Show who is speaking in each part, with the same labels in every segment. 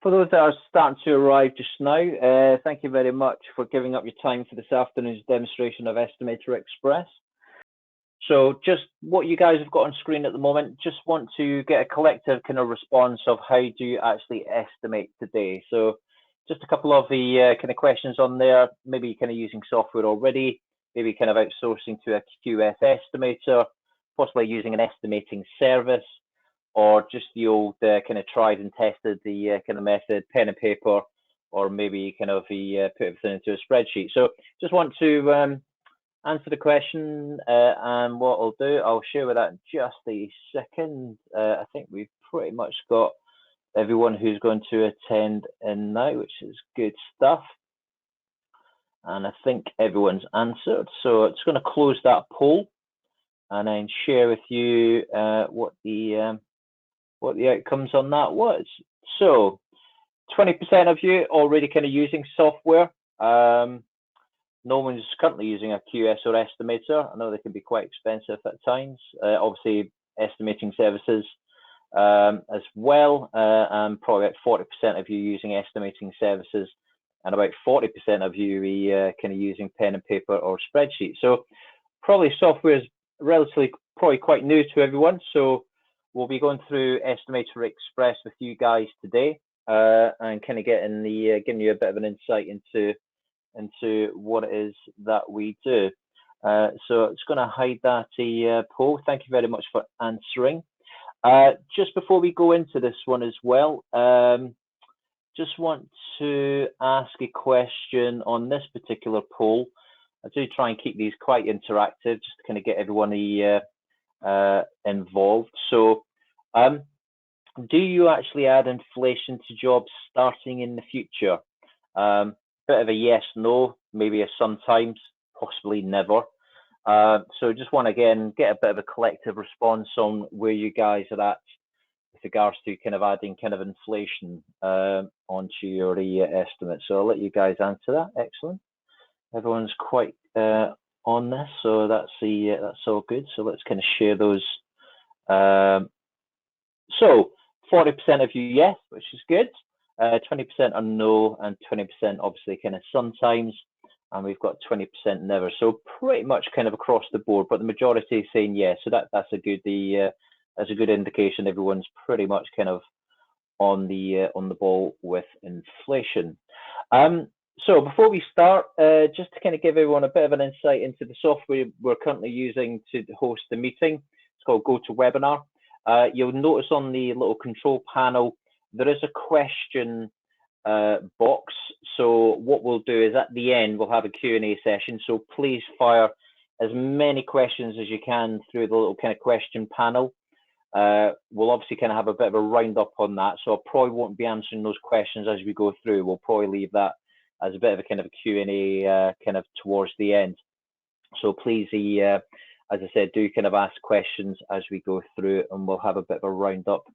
Speaker 1: For those that are starting to arrive just now, thank you very much for giving up your time for this afternoon's demonstration of Estimator Express. So just what you guys have got on screen at the moment, just want to get a collective kind of response of how do you actually estimate today. So just a couple of the kind of questions on there, maybe kind of using software already, maybe kind of outsourcing to a QS estimator, possibly using an estimating service, or just the old kind of tried and tested the kind of method, pen and paper, or maybe kind of the put everything into a spreadsheet. So just want to answer the question, and what I'll do, I'll share with that in just a second. I think we've pretty much got everyone who's going to attend in now, which is good stuff. And I think everyone's answered. So it's going to close that poll and then share with you what the outcomes on that was. So 20% of you already kind of using software. No one's currently using a QS or estimator. I know they can be quite expensive at times. Obviously, estimating services as well, and probably about 40% of you using estimating services, and about 40% of you kind of using pen and paper or spreadsheet. So probably software is relatively probably quite new to everyone. So we'll be going through Estimator Express with you guys today, and kind of giving you a bit of an insight into what it is that we do. So it's going to hide that poll. Thank you very much for answering. Just before we go into this one as well, just want to ask a question on this particular poll. I do try and keep these quite interactive, just to kind of get everyone involved. So do you actually add inflation to jobs starting in the future? Bit of a yes, no, maybe a sometimes, possibly never. So just want to again get a bit of a collective response on where you guys are at with regards to kind of adding kind of inflation onto your estimate. So I'll let you guys answer that. Excellent. Everyone's quite on this, so that's all good. So let's kind of share those. So 40% of you yes, which is good. 20% are no, and 20% obviously kind of sometimes, and we've got 20% never. So pretty much kind of across the board, but the majority is saying yes. So that's a good indication everyone's pretty much kind of on the ball with inflation. So before we start, just to kind of give everyone a bit of an insight into the software we're currently using to host the meeting. It's called GoToWebinar. You'll notice on the little control panel there is a question box. So what we'll do is at the end we'll have a Q&A session. So please fire as many questions as you can through the little kind of question panel. We'll obviously kind of have a bit of a roundup on that. So I probably won't be answering those questions as we go through. We'll probably leave that as a bit of a kind of a Q&A kind of towards the end. So please, as I said, do kind of ask questions as we go through, and we'll have a bit of a roundup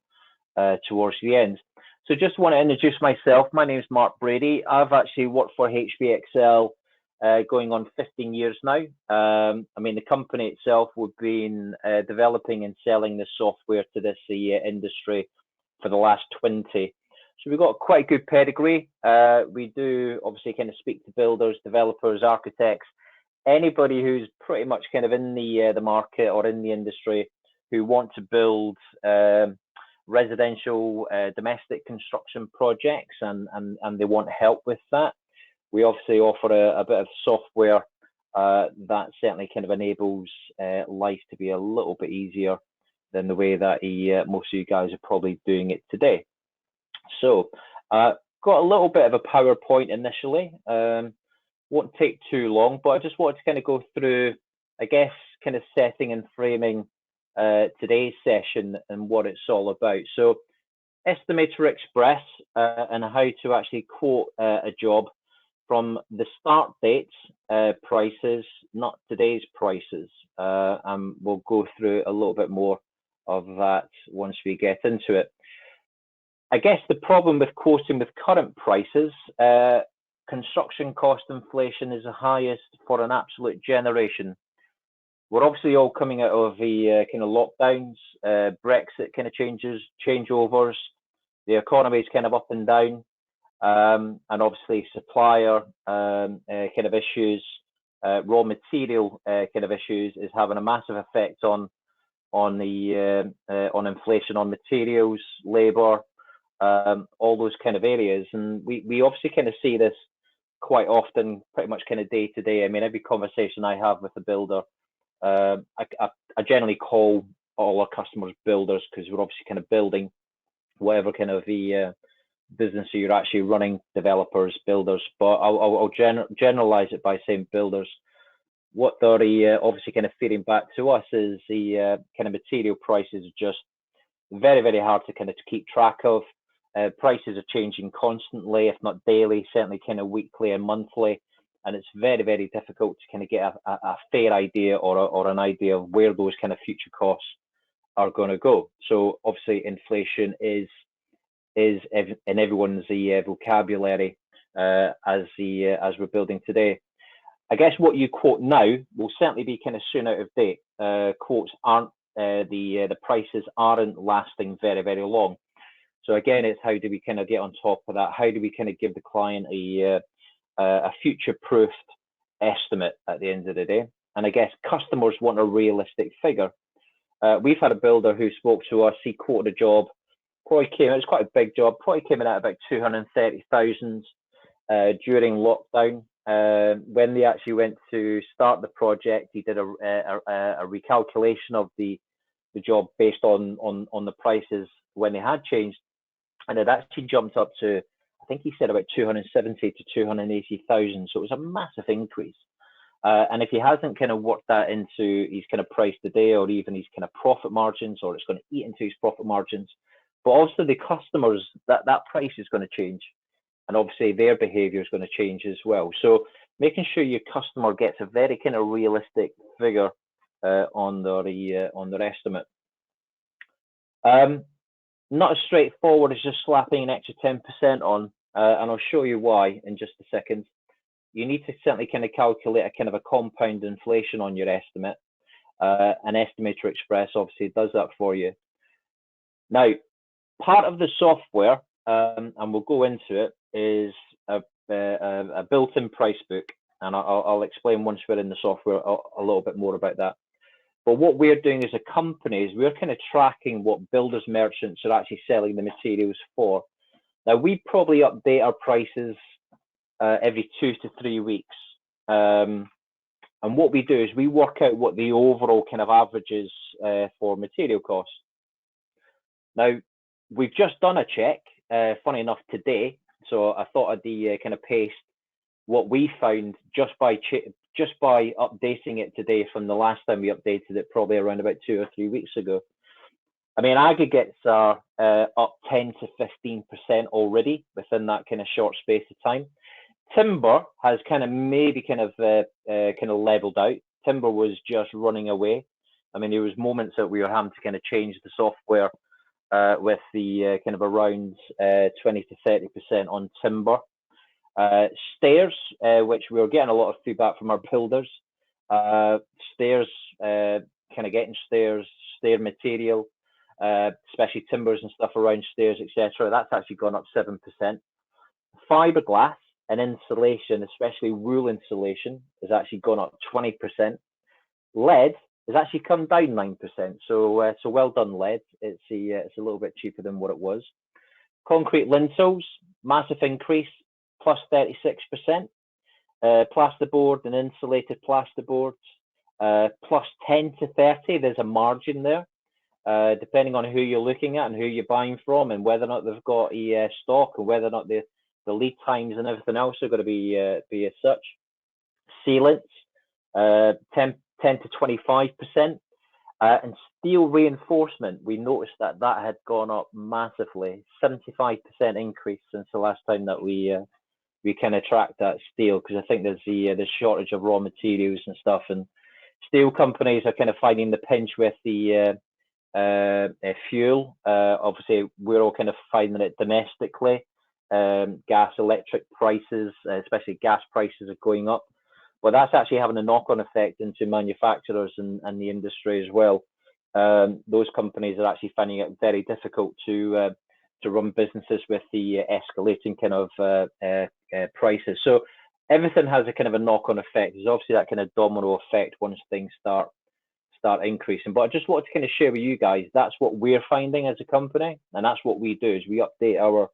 Speaker 1: towards the end. So just want to introduce myself. My name is Mark Brady. I've actually worked for HBXL going on 15 years now. I mean, the company itself, we've been developing and selling this software to this industry for the last 20. So we've got quite a good pedigree. We do obviously kind of speak to builders, developers, architects, anybody who's pretty much kind of in the market or in the industry who want to build residential domestic construction projects, and they want help with that. We obviously offer a bit of software that certainly kind of enables life to be a little bit easier than the way that most of you guys are probably doing it today. So got a little bit of a PowerPoint initially. Won't take too long, but I just wanted to kind of go through, I guess, kind of setting and framing today's session and what it's all about. So Estimator Express and how to actually quote a job from the start dates prices, not today's prices. And we'll go through a little bit more of that once we get into it. I guess the problem with quoting with current prices, construction cost inflation is the highest for an absolute generation. We're obviously all coming out of the kind of lockdowns, Brexit kind of changeovers, the economy is kind of up and down, and obviously supplier kind of issues, raw material kind of issues is having a massive effect on inflation on materials, labour, all those kind of areas. And we obviously kind of see this quite often, pretty much kind of day to day. I mean, every conversation I have with a builder, I generally call all our customers builders, because we're obviously kind of building whatever kind of the business you're actually running, developers, builders. But I'll generalize it by saying builders. What they're obviously kind of feeding back to us is the kind of material prices are just very, very hard to kind of keep track of. Prices are changing constantly, if not daily, certainly kind of weekly and monthly. And it's very, very difficult to kind of get a fair idea or an idea of where those kind of future costs are going to go. So obviously inflation is in everyone's vocabulary as we're building today. I guess what you quote now will certainly be kind of soon out of date. Quotes aren't the prices aren't lasting very, very long. So again, it's how do we kind of get on top of that? How do we kind of give the client a future-proofed estimate at the end of the day? And I guess customers want a realistic figure. We've had a builder who spoke to us. He quoted a job. It was quite a big job. Probably came in at about 230,000 during lockdown. When they actually went to start the project, he did a recalculation of the job based on the prices when they had changed, and it actually jumped up to, I think he said, about 270 to 280,000. So it was a massive increase. And if he hasn't kind of worked that into his kind of price today, or even his kind of profit margins, or it's going to eat into his profit margins, but also the customers, that price is going to change. And obviously their behavior is going to change as well. So making sure your customer gets a very kind of realistic figure on their estimate. Not as straightforward as just slapping an extra 10% on, and I'll show you why in just a second. You need to certainly kind of calculate a kind of a compound inflation on your estimate. An Estimator Express obviously does that for you. Now, part of the software, and we'll go into it, is a built-in price book, and I'll explain once we're in the software a little bit more about that. But what we're doing as a company is we're kind of tracking what builders merchants are actually selling the materials for. Now, we probably update our prices every 2 to 3 weeks. And what we do is we work out what the overall kind of average is for material costs. Now, we've just done a check, funny enough, today. So I thought I'd kind of paste what we found just by updating it today from the last time we updated it, probably around about 2 or 3 weeks ago. I mean, aggregates are up 10 to 15% already within that kind of short space of time. Timber has kind of maybe kind of leveled out. Timber was just running away. I mean, there was moments that we were having to kind of change the software with the kind of around 20 to 30% on timber. Stairs, which we were getting a lot of feedback from our builders. Stairs, kind of getting stairs, stair material, especially timbers and stuff around stairs, etc. That's actually gone up 7%. Fiberglass and insulation, especially wool insulation, has actually gone up 20%. Lead has actually come down 9%. So well done, lead. It's a little bit cheaper than what it was. Concrete lintels, massive increase, plus 36%. Plasterboard and insulated plasterboards, plus 10 to 30. There's a margin there, depending on who you're looking at and who you're buying from, and whether or not they've got a stock, and whether or not the lead times and everything else are going to be as such. Sealants, 10 to 25%. And steel reinforcement, we noticed that had gone up massively, 75% increase since the last time that we kind of tracked that steel, because I think there's the shortage of raw materials and stuff, and steel companies are kind of finding the pinch with the fuel. Obviously, we're all kind of finding it domestically. Gas, electric prices, especially gas prices, are going up. But that's actually having a knock-on effect into manufacturers and the industry as well. Those companies are actually finding it very difficult to to run businesses with the escalating kind of prices. So everything has a kind of a knock-on effect. There's obviously that kind of domino effect once things start increasing. But I just wanted to kind of share with you guys, that's what we're finding as a company, and that's what we do, is we update our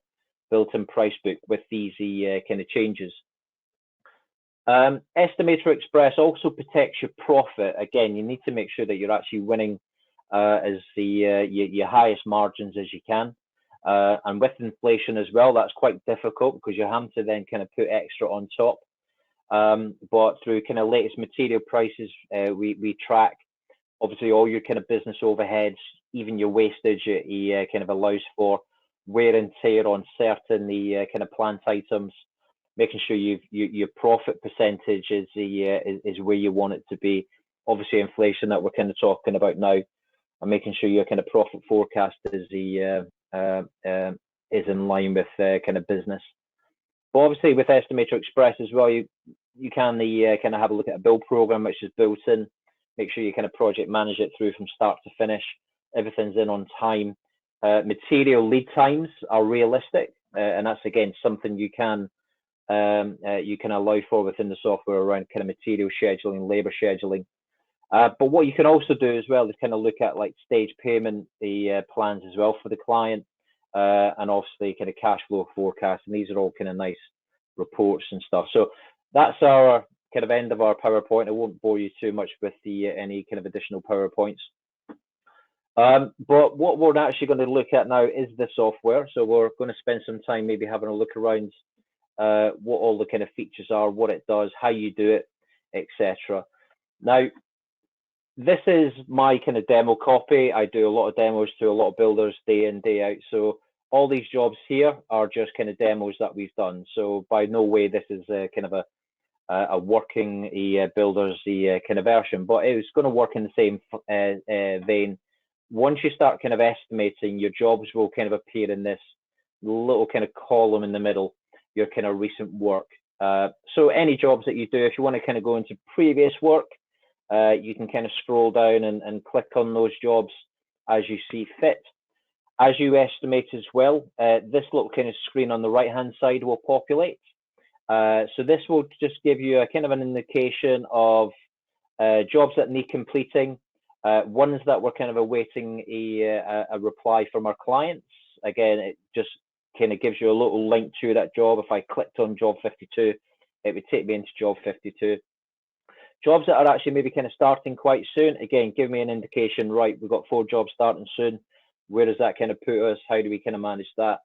Speaker 1: built-in price book with these kind of changes. Estimator Express also protects your profit. Again, you need to make sure that you're actually winning as your highest margins as you can. And with inflation as well, that's quite difficult because you have to then kind of put extra on top. But through kind of latest material prices, we track obviously all your kind of business overheads, even your wastage. It kind of allows for wear and tear on certain kind of plant items, making sure your profit percentage is where you want it to be. Obviously, inflation that we're kind of talking about now, and making sure your kind of profit forecast is in line with kind of business. But obviously, with Estimator Express as well, you can kind of have a look at a build program which is built in. Make sure you kind of project manage it through from start to finish. Everything's in on time. Material lead times are realistic, and that's again something you can allow for within the software around kind of material scheduling, labor scheduling. But what you can also do as well is kind of look at like stage payment plans as well for the client, and obviously kind of cash flow forecast. And these are all kind of nice reports and stuff. So that's our kind of end of our PowerPoint. I won't bore you too much with any kind of additional PowerPoints. But what we're actually going to look at now is the software. So we're going to spend some time maybe having a look around what all the kind of features are, what it does, how you do it, etc. Now, this is my kind of demo copy. I do a lot of demos to a lot of builders day in, day out. So all these jobs here are just kind of demos that we've done. So by no way this is kind of a working builder's kind of version, but it's going to work in the same vein. Once you start kind of estimating, your jobs will kind of appear in this little kind of column in the middle, your kind of recent work. So any jobs that you do, if you want to kind of go into previous work, you can kind of scroll down and click on those jobs as you see fit. As you estimate as well, this little kind of screen on the right hand side will populate. So this will just give you a kind of an indication of jobs that need completing, ones that we're kind of awaiting a reply from our clients. Again, it just kind of gives you a little link to that job. If I clicked on job 52, it would take me into job 52. Jobs that are actually maybe kind of starting quite soon, again, give me an indication, right, we've got 4 jobs starting soon. Where does that kind of put us? How do we kind of manage that?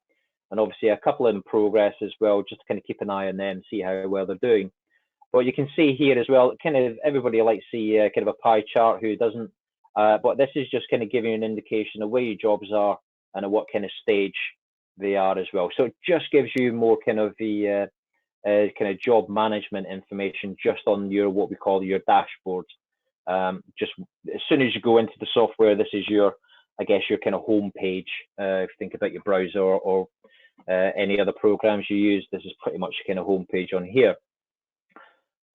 Speaker 1: And obviously a couple in progress as well, just to kind of keep an eye on them, see how well they're doing. But you can see here as well, kind of everybody likes to see kind of a pie chart, who doesn't? But this is just kind of giving you an indication of where your jobs are and at what kind of stage they are as well. So it just gives you more kind of the kind of job management information just on your what we call your dashboard. Just as soon as you go into the software, this is your, I guess, your kind of home page. If you think about your browser or any other programs you use, this is pretty much kind of home page on here.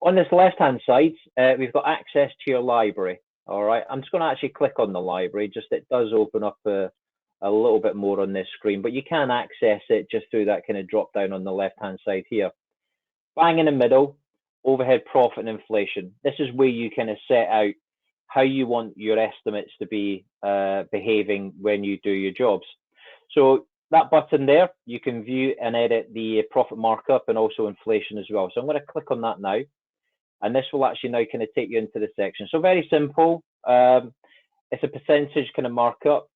Speaker 1: On this left-hand side, we've got access to your library. All right, I'm just going to actually click on the library. Just it does open up a little bit more on this screen, but you can access it just through that kind of drop down on the left-hand side here. Bang in the middle, overhead, profit, and inflation. This is where you kind of set out how you want your estimates to be behaving when you do your jobs. So that button there, you can view and edit the profit markup and also inflation as well. So I'm going to click on that now, and this will actually now kind of take you into the section. So very simple. It's a percentage kind of markup,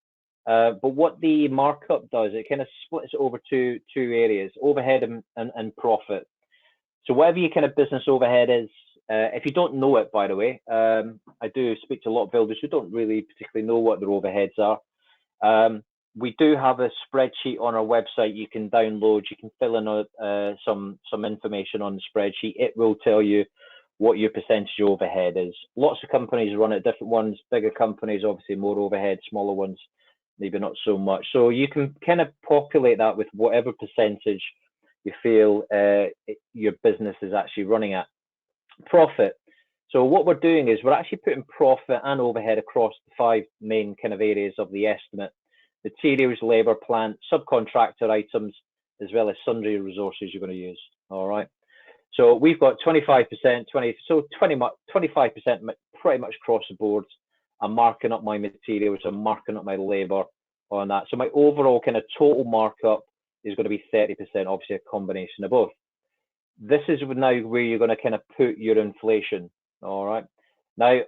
Speaker 1: but what the markup does, it kind of splits it over two areas: overhead and profit. So whatever your kind of business overhead is, if you don't know it, by the way, I do speak to a lot of builders who don't really particularly know what their overheads are. We do have a spreadsheet on our website you can download. You can fill in some information on the spreadsheet. It will tell you what your percentage overhead is. Lots of companies run it, different ones. Bigger companies, obviously more overhead. Smaller ones, maybe not so much. So you can kind of populate that with whatever percentage you feel your business is actually running at. Profit. So what we're doing is we're actually putting profit and overhead across the 5 main kind of areas of the estimate. materials, labour, plant, subcontractor items, as well as sundry resources you're going to use. All right. So we've got 25%, 25% pretty much across the board. I'm marking up my materials, I'm marking up my labour on that. So my overall kind of total markup is going to be 30%, obviously a combination of both. This is now where you're going to kind of put your inflation. All right. Now,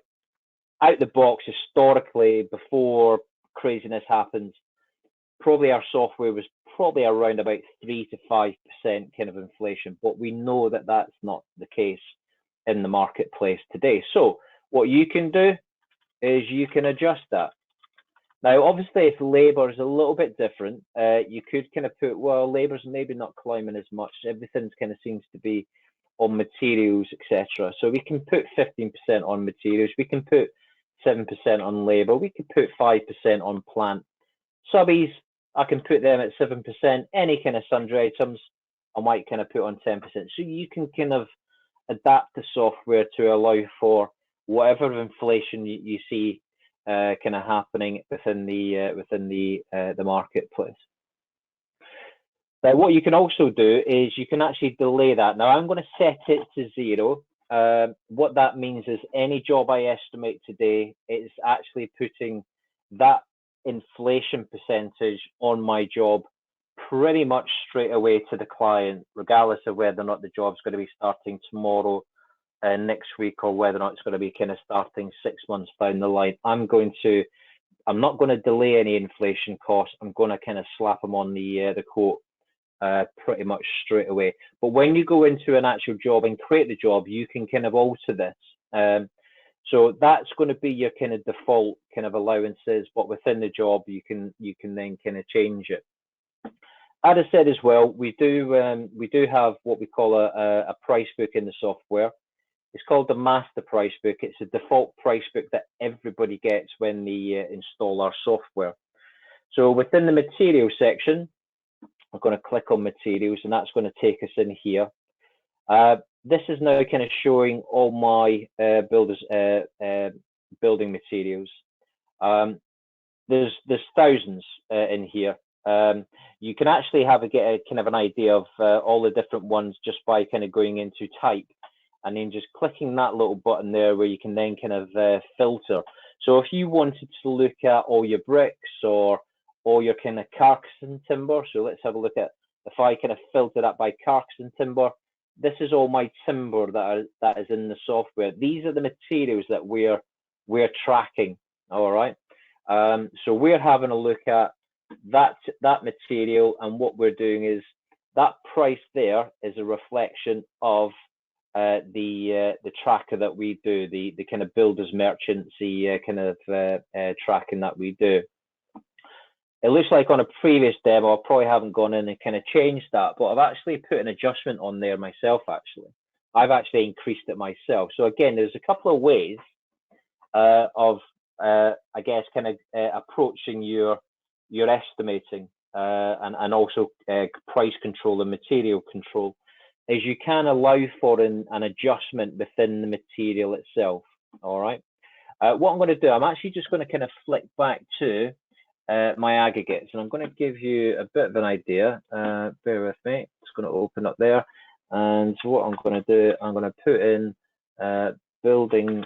Speaker 1: out the box, historically, before craziness happened, probably our software was probably around about 3 to 5% kind of inflation, but we know that that's not the case in the marketplace today. So what you can do is you can adjust that. Now, obviously, if labour is a little bit different, you could kind of put, well, labour's maybe not climbing as much. Everything's kind of seems to be on materials, etc. So we can put 15% on materials. We can put 7% on labour. We could put 5% on plant. Subbies, I can put them at 7%. Any kind of sundry items, I might kind of put on 10%. So you can kind of adapt the software to allow for whatever inflation you see kind of happening within the marketplace. Now, what you can also do is you can actually delay that. Now, I'm going to set it to 0. What that means is any job I estimate today, it's actually putting that inflation percentage on my job pretty much straight away to the client, regardless of whether or not the job's going to be starting tomorrow, next week, or whether or not it's going to be kind of starting 6 months down the line. I'm not going to delay any inflation costs. I'm going to kind of slap them on the quote pretty much straight away. But when you go into an actual job and create the job, you can kind of alter this. So that's going to be your kind of default kind of allowances, but within the job, you can then kind of change it. As I said as well, we do have what we call a price book in the software. It's called the master price book. It's a default price book that everybody gets when they install our software. So within the materials section, I'm going to click on materials, and that's going to take us in here. This is now kind of showing all my building materials. There's thousands in here. You can actually get a kind of an idea of all the different ones just by kind of going into type and then just clicking that little button there where you can then kind of filter. So if you wanted to look at all your bricks or all your kind of carcass timber, so let's have a look at, if I kind of filter that by carcass timber, this is all my timber that is in the software. These are the materials that we're tracking. All right. So we're having a look at that material, and what we're doing is that price there is a reflection of the tracker that we do, the kind of builders merchants, the kind of tracking that we do. It looks like on a previous demo, I probably haven't gone in and kind of changed that, but I've actually put an adjustment on there myself, actually. I've actually increased it myself. So again, there's a couple of ways of, I guess, kind of approaching your estimating and also price control and material control, is you can allow for an adjustment within the material itself. All right. What I'm going to do, I'm actually just going to kind of flick back to my aggregates, and I'm going to give you a bit of an idea. Bear with me. It's going to open up there, and what I'm going to do, I'm going to put in building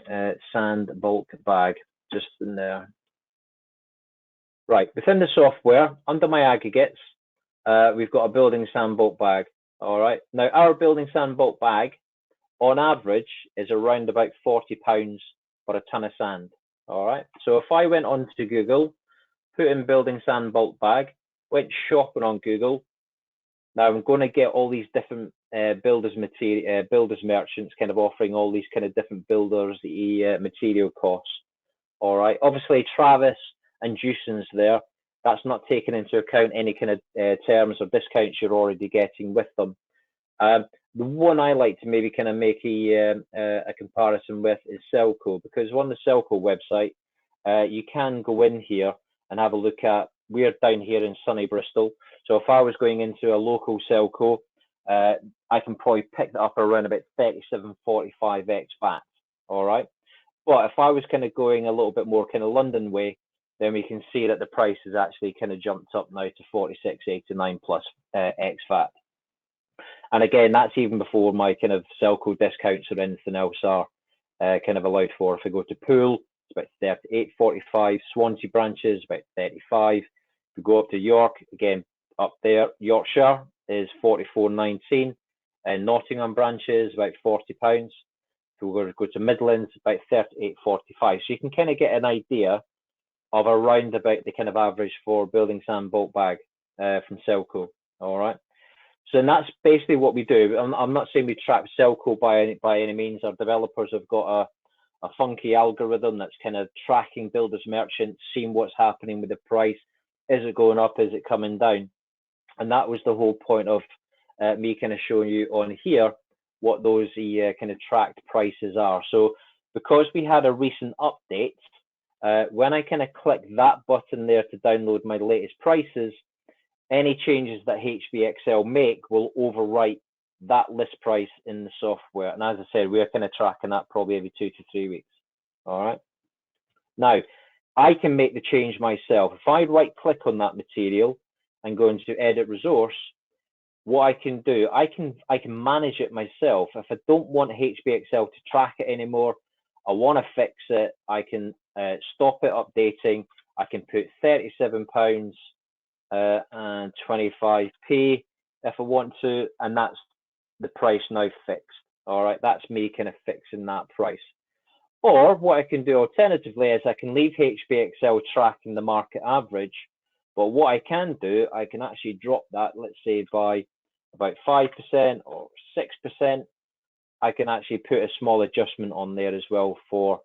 Speaker 1: sand bulk bag just in there. Right, within the software, under my aggregates, we've got a building sand bulk bag. All right. Now, our building sand bulk bag, on average, is around about £40 for a ton of sand. All right. So if I went onto Google, put in building sand bulk bag, went shopping on Google. Now I'm going to get all these different builders merchants kind of offering all these kind of different builders material costs. All right. Obviously, Travis and Jewson's there. That's not taking into account any kind of terms or discounts you're already getting with them. The one I like to maybe kind of make a comparison with is Selco, because on the Selco website, you can go in here and have a look at, we're down here in sunny Bristol. So if I was going into a local Selco, I can probably pick that up around about 37.45 ex VAT. All right. But if I was kind of going a little bit more kind of London way, then we can see that the price has actually kind of jumped up now to 46.89 plus ex VAT. And again, that's even before my kind of Selco discounts or anything else are kind of allowed for. If I go to Poole, it's about 38.45. Swansea branches, about 35. If we go up to York, again, up there, Yorkshire is 44.19. And Nottingham branches, about £40. So we're going to go to Midlands, about 38.45. So you can kind of get an idea of around about the kind of average for building sand bulk bag from Selco. All right. So that's basically what we do. I'm not saying we trap Selco by any means. Our developers have got a funky algorithm that's kind of tracking builders merchants, seeing what's happening with the price. Is it going up? Is it coming down? And that was the whole point of me kind of showing you on here what those kind of tracked prices are. So because we had a recent update, when I kind of click that button there to download my latest prices, any changes that HBXL make will overwrite that list price in the software. And as I said, we're kind of tracking that probably every 2 to 3 weeks. All right. Now, I can make the change myself. If I right click on that material and go into edit resource, what I can do, I can manage it myself. If I don't want HBXL to track it anymore, I want to fix it, I can stop it updating. I can put £37 and 25p if I want to, and that's the price now fixed. All right, that's me kind of fixing that price. Or what I can do alternatively is I can leave HBXL tracking the market average, but what I can do, I can actually drop that, let's say by about 5% or 6%. I can actually put a small adjustment on there as well for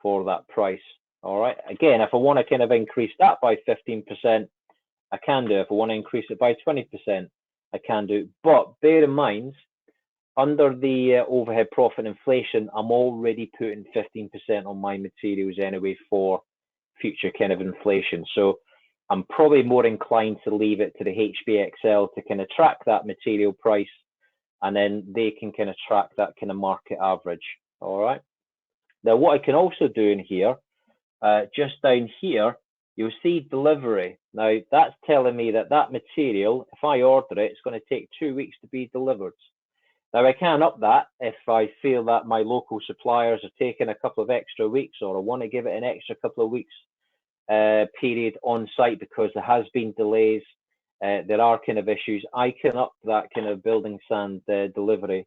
Speaker 1: that price. All right. Again, if I want to kind of increase that by 15%, I can do. If I want to increase it by 20%, I can do. But bear in mind, under the overhead profit inflation, I'm already putting 15% on my materials anyway for future kind of inflation. So I'm probably more inclined to leave it to the HBXL to kind of track that material price, and then they can kind of track that kind of market average. All right. Now, what I can also do in here, just down here, you'll see delivery. Now, that's telling me that that material, if I order it, it's going to take 2 weeks to be delivered. Now, I can up that if I feel that my local suppliers are taking a couple of extra weeks, or I want to give it an extra couple of weeks period on site because there has been delays. There are kind of issues. I can up that kind of building sand delivery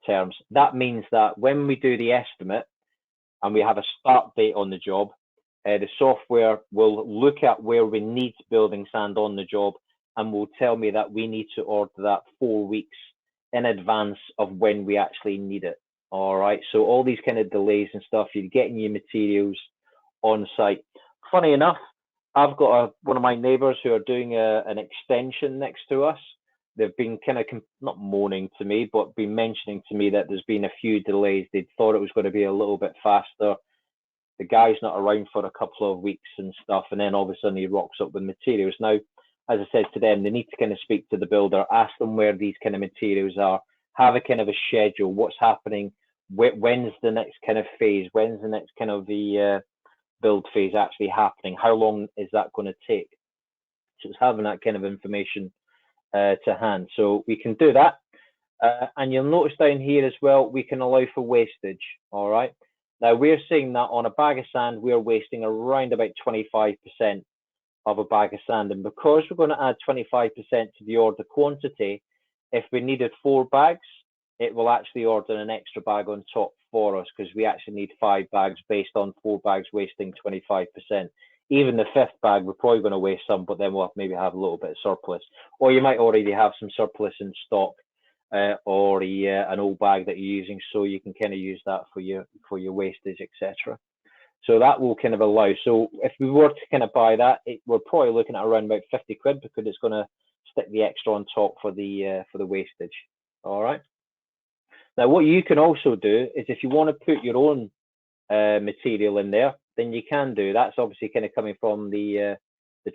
Speaker 1: terms. That means that when we do the estimate and we have a start date on the job, the software will look at where we need building sand on the job and will tell me that we need to order that 4 weeks in advance of when we actually need it. All right. So all these kind of delays and stuff, you're getting your materials on site. Funny enough, I've got one of my neighbours who are doing an extension next to us. They've been kind of not moaning to me, but been mentioning to me that there's been a few delays. They thought it was going to be a little bit faster. The guy's not around for a couple of weeks and stuff, and then all of a sudden he rocks up with materials. Now, as I said to them, they need to kind of speak to the builder, ask them where these kind of materials are, have a kind of a schedule, what's happening, when's the next kind of phase, when's the next kind of the build phase actually happening, how long is that going to take? So it's having that kind of information to hand. So we can do that. And you'll notice down here as well, we can allow for wastage. All right. Now we're seeing that on a bag of sand, we're wasting around about 25% of a bag of sand. And because we're going to add 25% to the order quantity, if we needed 4 bags, it will actually order an extra bag on top for us because we actually need 5 bags based on 4 bags wasting 25%. Even the 5th bag, we're probably going to waste some, but then we'll maybe have a little bit of surplus. Or you might already have some surplus in stock, or an old bag that you're using, so you can kind of use that for your wastage, etc. So that will kind of allow. So if we were to kind of buy that, we're probably looking at around about 50 quid because it's going to stick the extra on top for the wastage. All right. Now, what you can also do is if you want to put your own material in there, then you can do. That's obviously kind of coming from the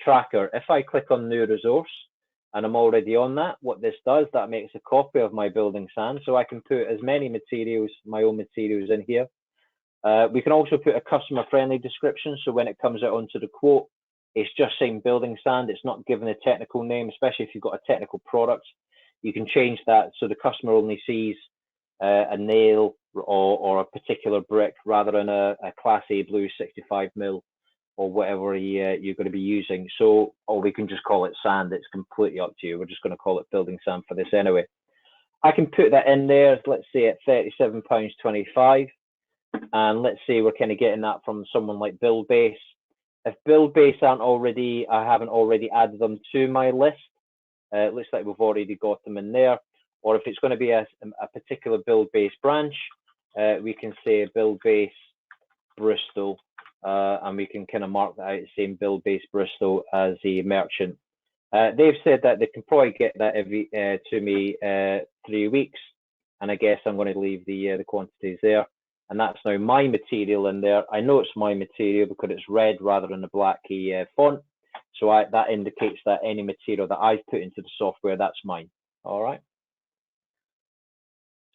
Speaker 1: tracker. If I click on new resource and I'm already on that, what this does, that makes a copy of my building sand. So I can put as many materials, my own materials in here. We can also put a customer friendly description. So when it comes out onto the quote, It's just saying building sand. It's not given a technical name, especially if you've got a technical product. You can change that so the customer only sees a nail or a particular brick rather than a Class A blue 65mm or whatever you're going to be using. So, or we can just call it sand. It's completely up to you. We're just going to call it building sand for this anyway. I can put that in there, let's say at £37.25. And let's say we're kind of getting that from someone like Build Base. If Build Base I haven't already added them to my list. It looks like we've already got them in there. Or if it's going to be a particular Build Base branch, we can say Build Base Bristol, and we can kind of mark that out saying Build Base Bristol as a merchant. They've said that they can probably get that to me 3 weeks, and I guess I'm going to leave the quantities there. And that's now my material in there. I know it's my material because it's red rather than the black font. So that indicates that any material that I've put into the software, that's mine. All right.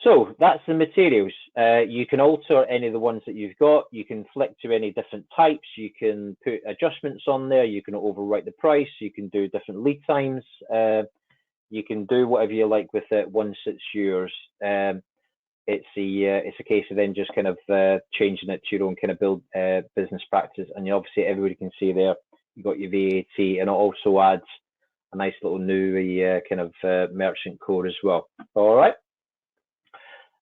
Speaker 1: So that's the materials. You can alter any of the ones that you've got. You can flick to any different types. You can put adjustments on there. You can overwrite the price. You can do different lead times. You can do whatever you like with it once it's yours. It's a case of then just kind of changing it to your own kind of build business practice. And obviously everybody can see there, you've got your VAT, and it also adds a nice little new kind of merchant code as well. All right.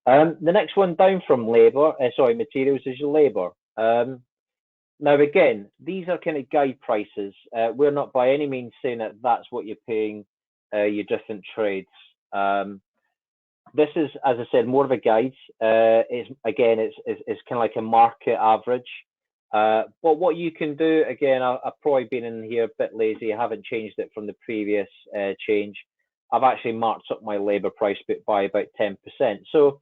Speaker 1: The next one down from materials is your labor. Now again, these are kind of guide prices. We're not by any means saying that that's what you're paying your different trades. This is, as I said, more of a guide. It's kind of like a market average. But what you can do, again, I've probably been in here a bit lazy. I haven't changed it from the previous change. I've actually marked up my labor price by about 10%. So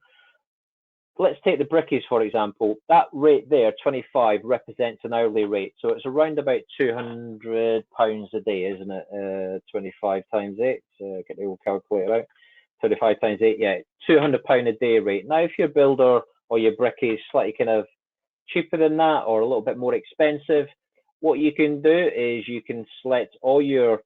Speaker 1: let's take the brickies, for example. That rate there, 25, represents an hourly rate. So it's around about £200 a day, isn't it? 25 times 8. Get the old calculator out. 25 times 8, yeah, £200 a day rate. Now, if your builder or your brickie is slightly kind of cheaper than that or a little bit more expensive, what you can do is you can select all your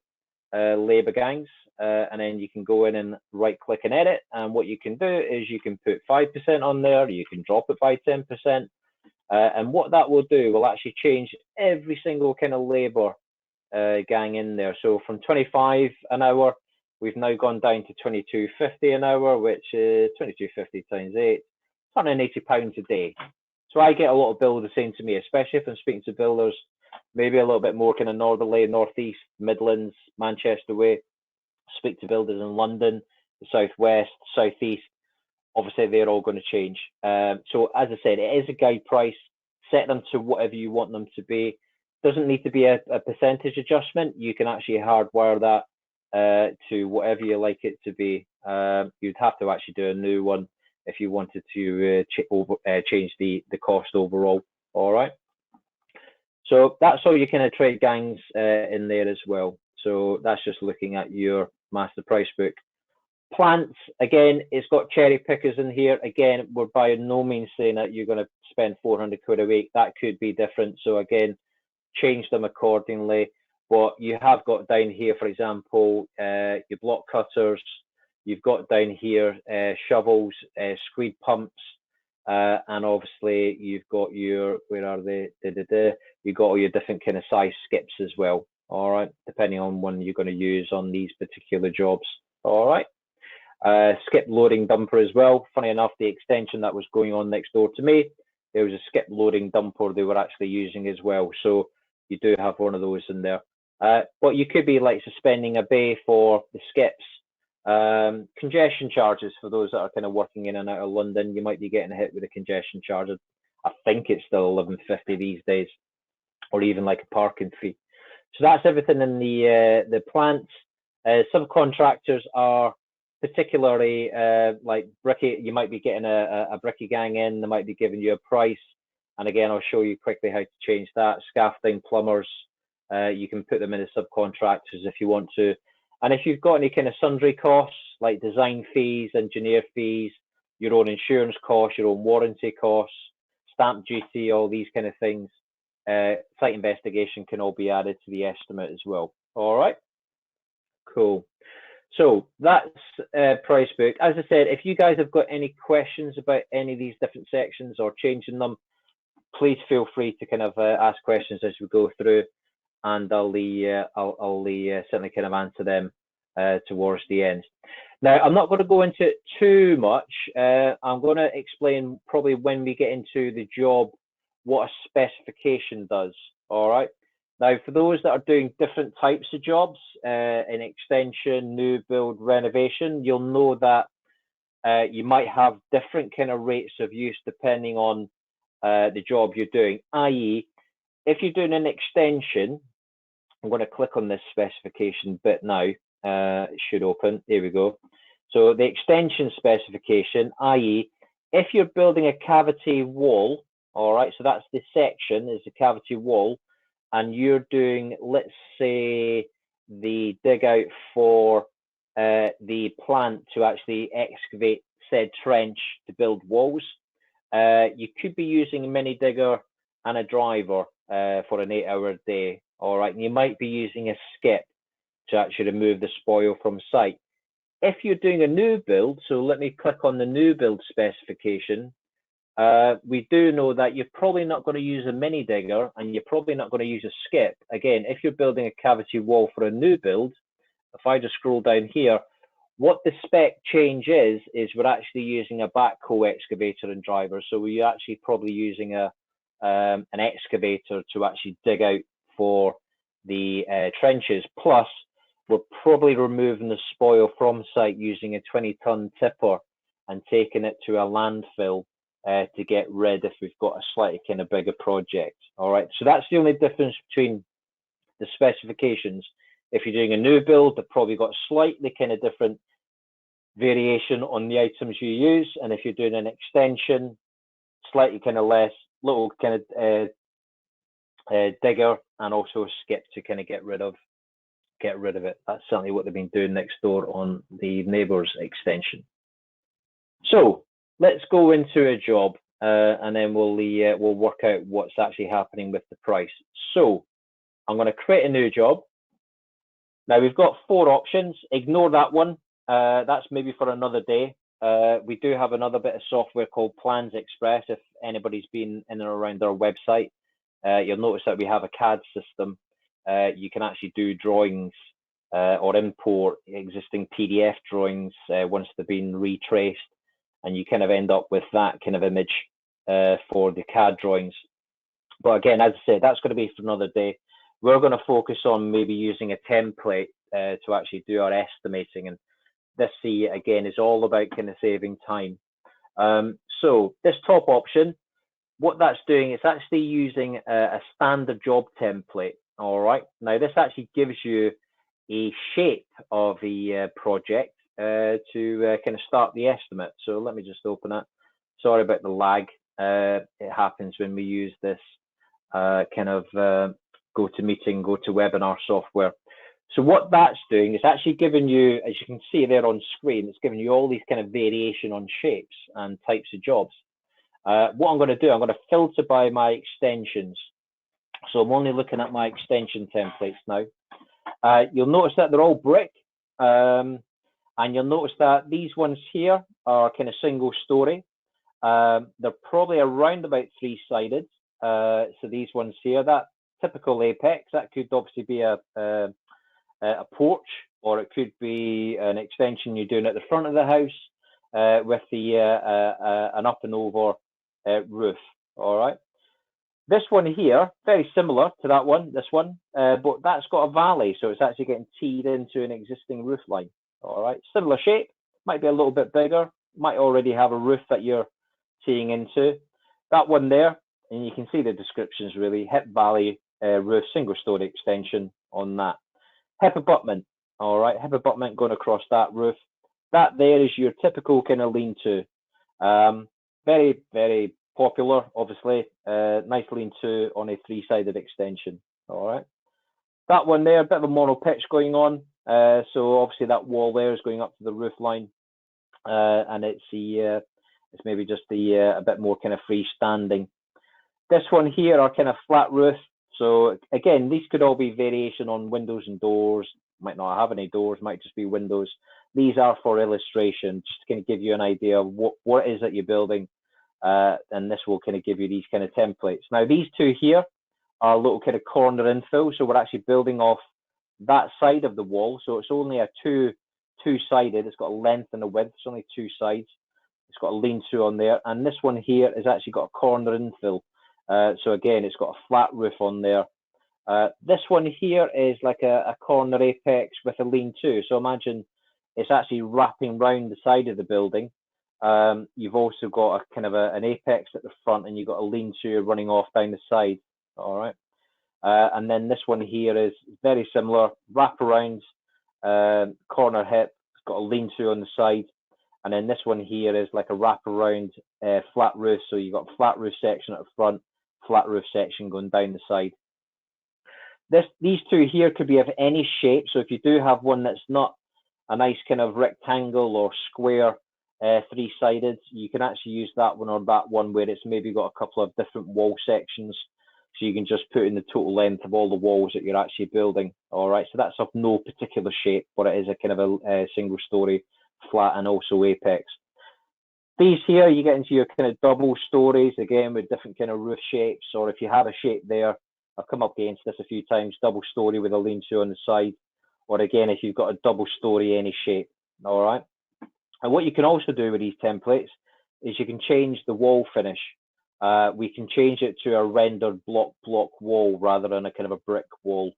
Speaker 1: labour gangs, and then you can go in and right click and edit. And what you can do is you can put 5% on there, you can drop it by 10%. And what that will do will actually change every single kind of labour gang in there. So from 25 an hour, we've now gone down to 22.50 an hour, which is 22.50 times 8, £180 a day. So I get a lot of builders saying to me, especially if I'm speaking to builders, maybe a little bit more kind of northerly, northeast, Midlands, Manchester way. Speak to builders in London, the southwest, southeast. Obviously, they're all going to change. So as I said, it is a guide price. Set them to whatever you want them to be. Doesn't need to be a percentage adjustment. You can actually hardwire that to whatever you like it to be. You'd have to actually do a new one if you wanted to change the cost overall. All right. So that's all your kind of trade gangs in there as well. So that's just looking at your master price book. Plants, again, it's got cherry pickers in here. Again, we're by no means saying that you're going to spend 400 quid a week. That could be different. So again, change them accordingly. But you have got down here, for example, your block cutters. You've got down here shovels, screed pumps, and obviously you've got your, where are they? You've got all your different kind of size skips as well. All right, depending on one you're going to use on these particular jobs. All right. Skip loading dumper as well. Funny enough, the extension that was going on next door to me, there was a skip loading dumper they were actually using as well. So you do have one of those in there. But you could be like suspending a bay for the skips. Congestion charges for those that are kind of working in and out of London, you might be getting hit with a congestion charge. I think it's still £11.50 these days, or even like a parking fee. So that's everything in the plants. Subcontractors are particularly like bricky. You might be getting a bricky gang in. They might be giving you a price. And again, I'll show you quickly how to change that. Scaffolding, plumbers, you can put them in as subcontractors if you want to. And if you've got any kind of sundry costs, like design fees, engineer fees, your own insurance costs, your own warranty costs, stamp duty, all these kind of things, site investigation can all be added to the estimate as well. All right, cool. So that's price book. As I said, if you guys have got any questions about any of these different sections or changing them, please feel free to kind of ask questions as we go through, and I'll certainly kind of answer them towards the end. Now, I'm not going to go into it too much. I'm going to explain probably when we get into the job what a specification does. All right. Now, for those that are doing different types of jobs, in extension, new build, renovation, you'll know that you might have different kind of rates of use depending on the job you're doing. I.e., if you're doing an extension, I'm going to click on this specification bit now. It should open. There we go. So the extension specification, i.e., if you're building a cavity wall, all right, so that's the section is the cavity wall, and you're doing, let's say, the dig out for the plant to actually excavate said trench to build walls, you could be using a mini digger and a driver for an 8-hour day, all right, and you might be using a skip to actually remove the spoil from site. If you're doing a new build, so let me click on the new build specification, we do know that you're probably not going to use a mini digger and you're probably not going to use a skip. Again, if you're building a cavity wall for a new build, if I just scroll down here, what the spec change is we're actually using a backhoe excavator and driver. So we're actually probably using an excavator to actually dig out for the trenches. Plus, we're probably removing the spoil from site using a 20-ton tipper and taking it to a landfill to get rid if we've got a slightly kind of bigger project. All right, so that's the only difference between the specifications. If you're doing a new build, they've probably got slightly kind of different variation on the items you use, and if you're doing an extension, slightly kind of less, little kind of digger and also a skip to kind of get rid of it. That's certainly what they've been doing next door on the neighbour's extension. So let's go into a job and then we'll work out what's actually happening with the price. So I'm going to create a new job. Now we've got 4 options. Ignore that one. That's maybe for another day. We do have another bit of software called Plans Express. If anybody's been in and around our website, you'll notice that we have a CAD system. You can actually do drawings or import existing PDF drawings once they've been retraced, and you kind of end up with that kind of image for the CAD drawings. But again, as I said, that's going to be for another day. We're going to focus on maybe using a template to actually do our estimating, and this again is all about kind of saving time. So this top option, what that's doing is actually using a standard job template. All right, now this actually gives you a shape of the project to kind of start the estimate. So let me just open it. Sorry about the lag. It happens when we use this kind of GoToMeeting, GoToWebinar software. So what that's doing is actually giving you, as you can see there on screen, it's giving you all these kind of variation on shapes and types of jobs. What I'm going to do, I'm going to filter by my extensions. So I'm only looking at my extension templates now. You'll notice that they're all brick, and you'll notice that these ones here are kind of single story. They're probably around about 3-sided. So these ones here, that typical apex, that could obviously be a porch, or it could be an extension you're doing at the front of the house with the an up and over roof. All right. This one here, very similar to that one, this one, but that's got a valley, so it's actually getting teed into an existing roof line. All right, similar shape, might be a little bit bigger, might already have a roof that you're teeing into. That one there, and you can see the descriptions really, hip valley roof, single story extension on that. Hip abutment, all right, hip abutment going across that roof. That there is your typical kind of lean-to. Very, very popular, obviously. Nice lean-to on a 3-sided extension. All right. That one there, a bit of a mono pitch going on. So obviously that wall there is going up to the roof line, and it's maybe just a bit more kind of freestanding. This one here are kind of flat roof. So again, these could all be variation on windows and doors. Might not have any doors, might just be windows. These are for illustration, just to kind of give you an idea of what it is that you're building. And this will kind of give you these kind of templates. Now, these two here are a little kind of corner infill. So we're actually building off that side of the wall. So it's only a two-sided. It's got a length and a width. It's only two sides. It's got a lean-to on there. And this one here has actually got a corner infill. So again, it's got a flat roof on there. This one here is like a corner apex with a lean-to. So imagine it's actually wrapping round the side of the building. You've also got a kind of an apex at the front, and you've got a lean-to running off down the side. All right. And then this one here is very similar, wraparound, corner hip. It's got a lean-to on the side. And then this one here is like a wraparound flat roof. So you've got a flat roof section at the front, flat roof section going down the side. These two here could be of any shape. So if you do have one that's not a nice kind of rectangle or square three-sided, you can actually use that one or that one where it's maybe got a couple of different wall sections. So you can just put in the total length of all the walls that you're actually building. All right, so that's of no particular shape, but it is a kind of a single story flat and also apex. These here, you get into your kind of double stories, again, with different kind of roof shapes, or if you have a shape there, I've come up against this a few times, double story with a lean-to on the side, or again, if you've got a double story, any shape, all right? And what you can also do with these templates is you can change the wall finish. We can change it to a rendered block wall rather than a kind of a brick wall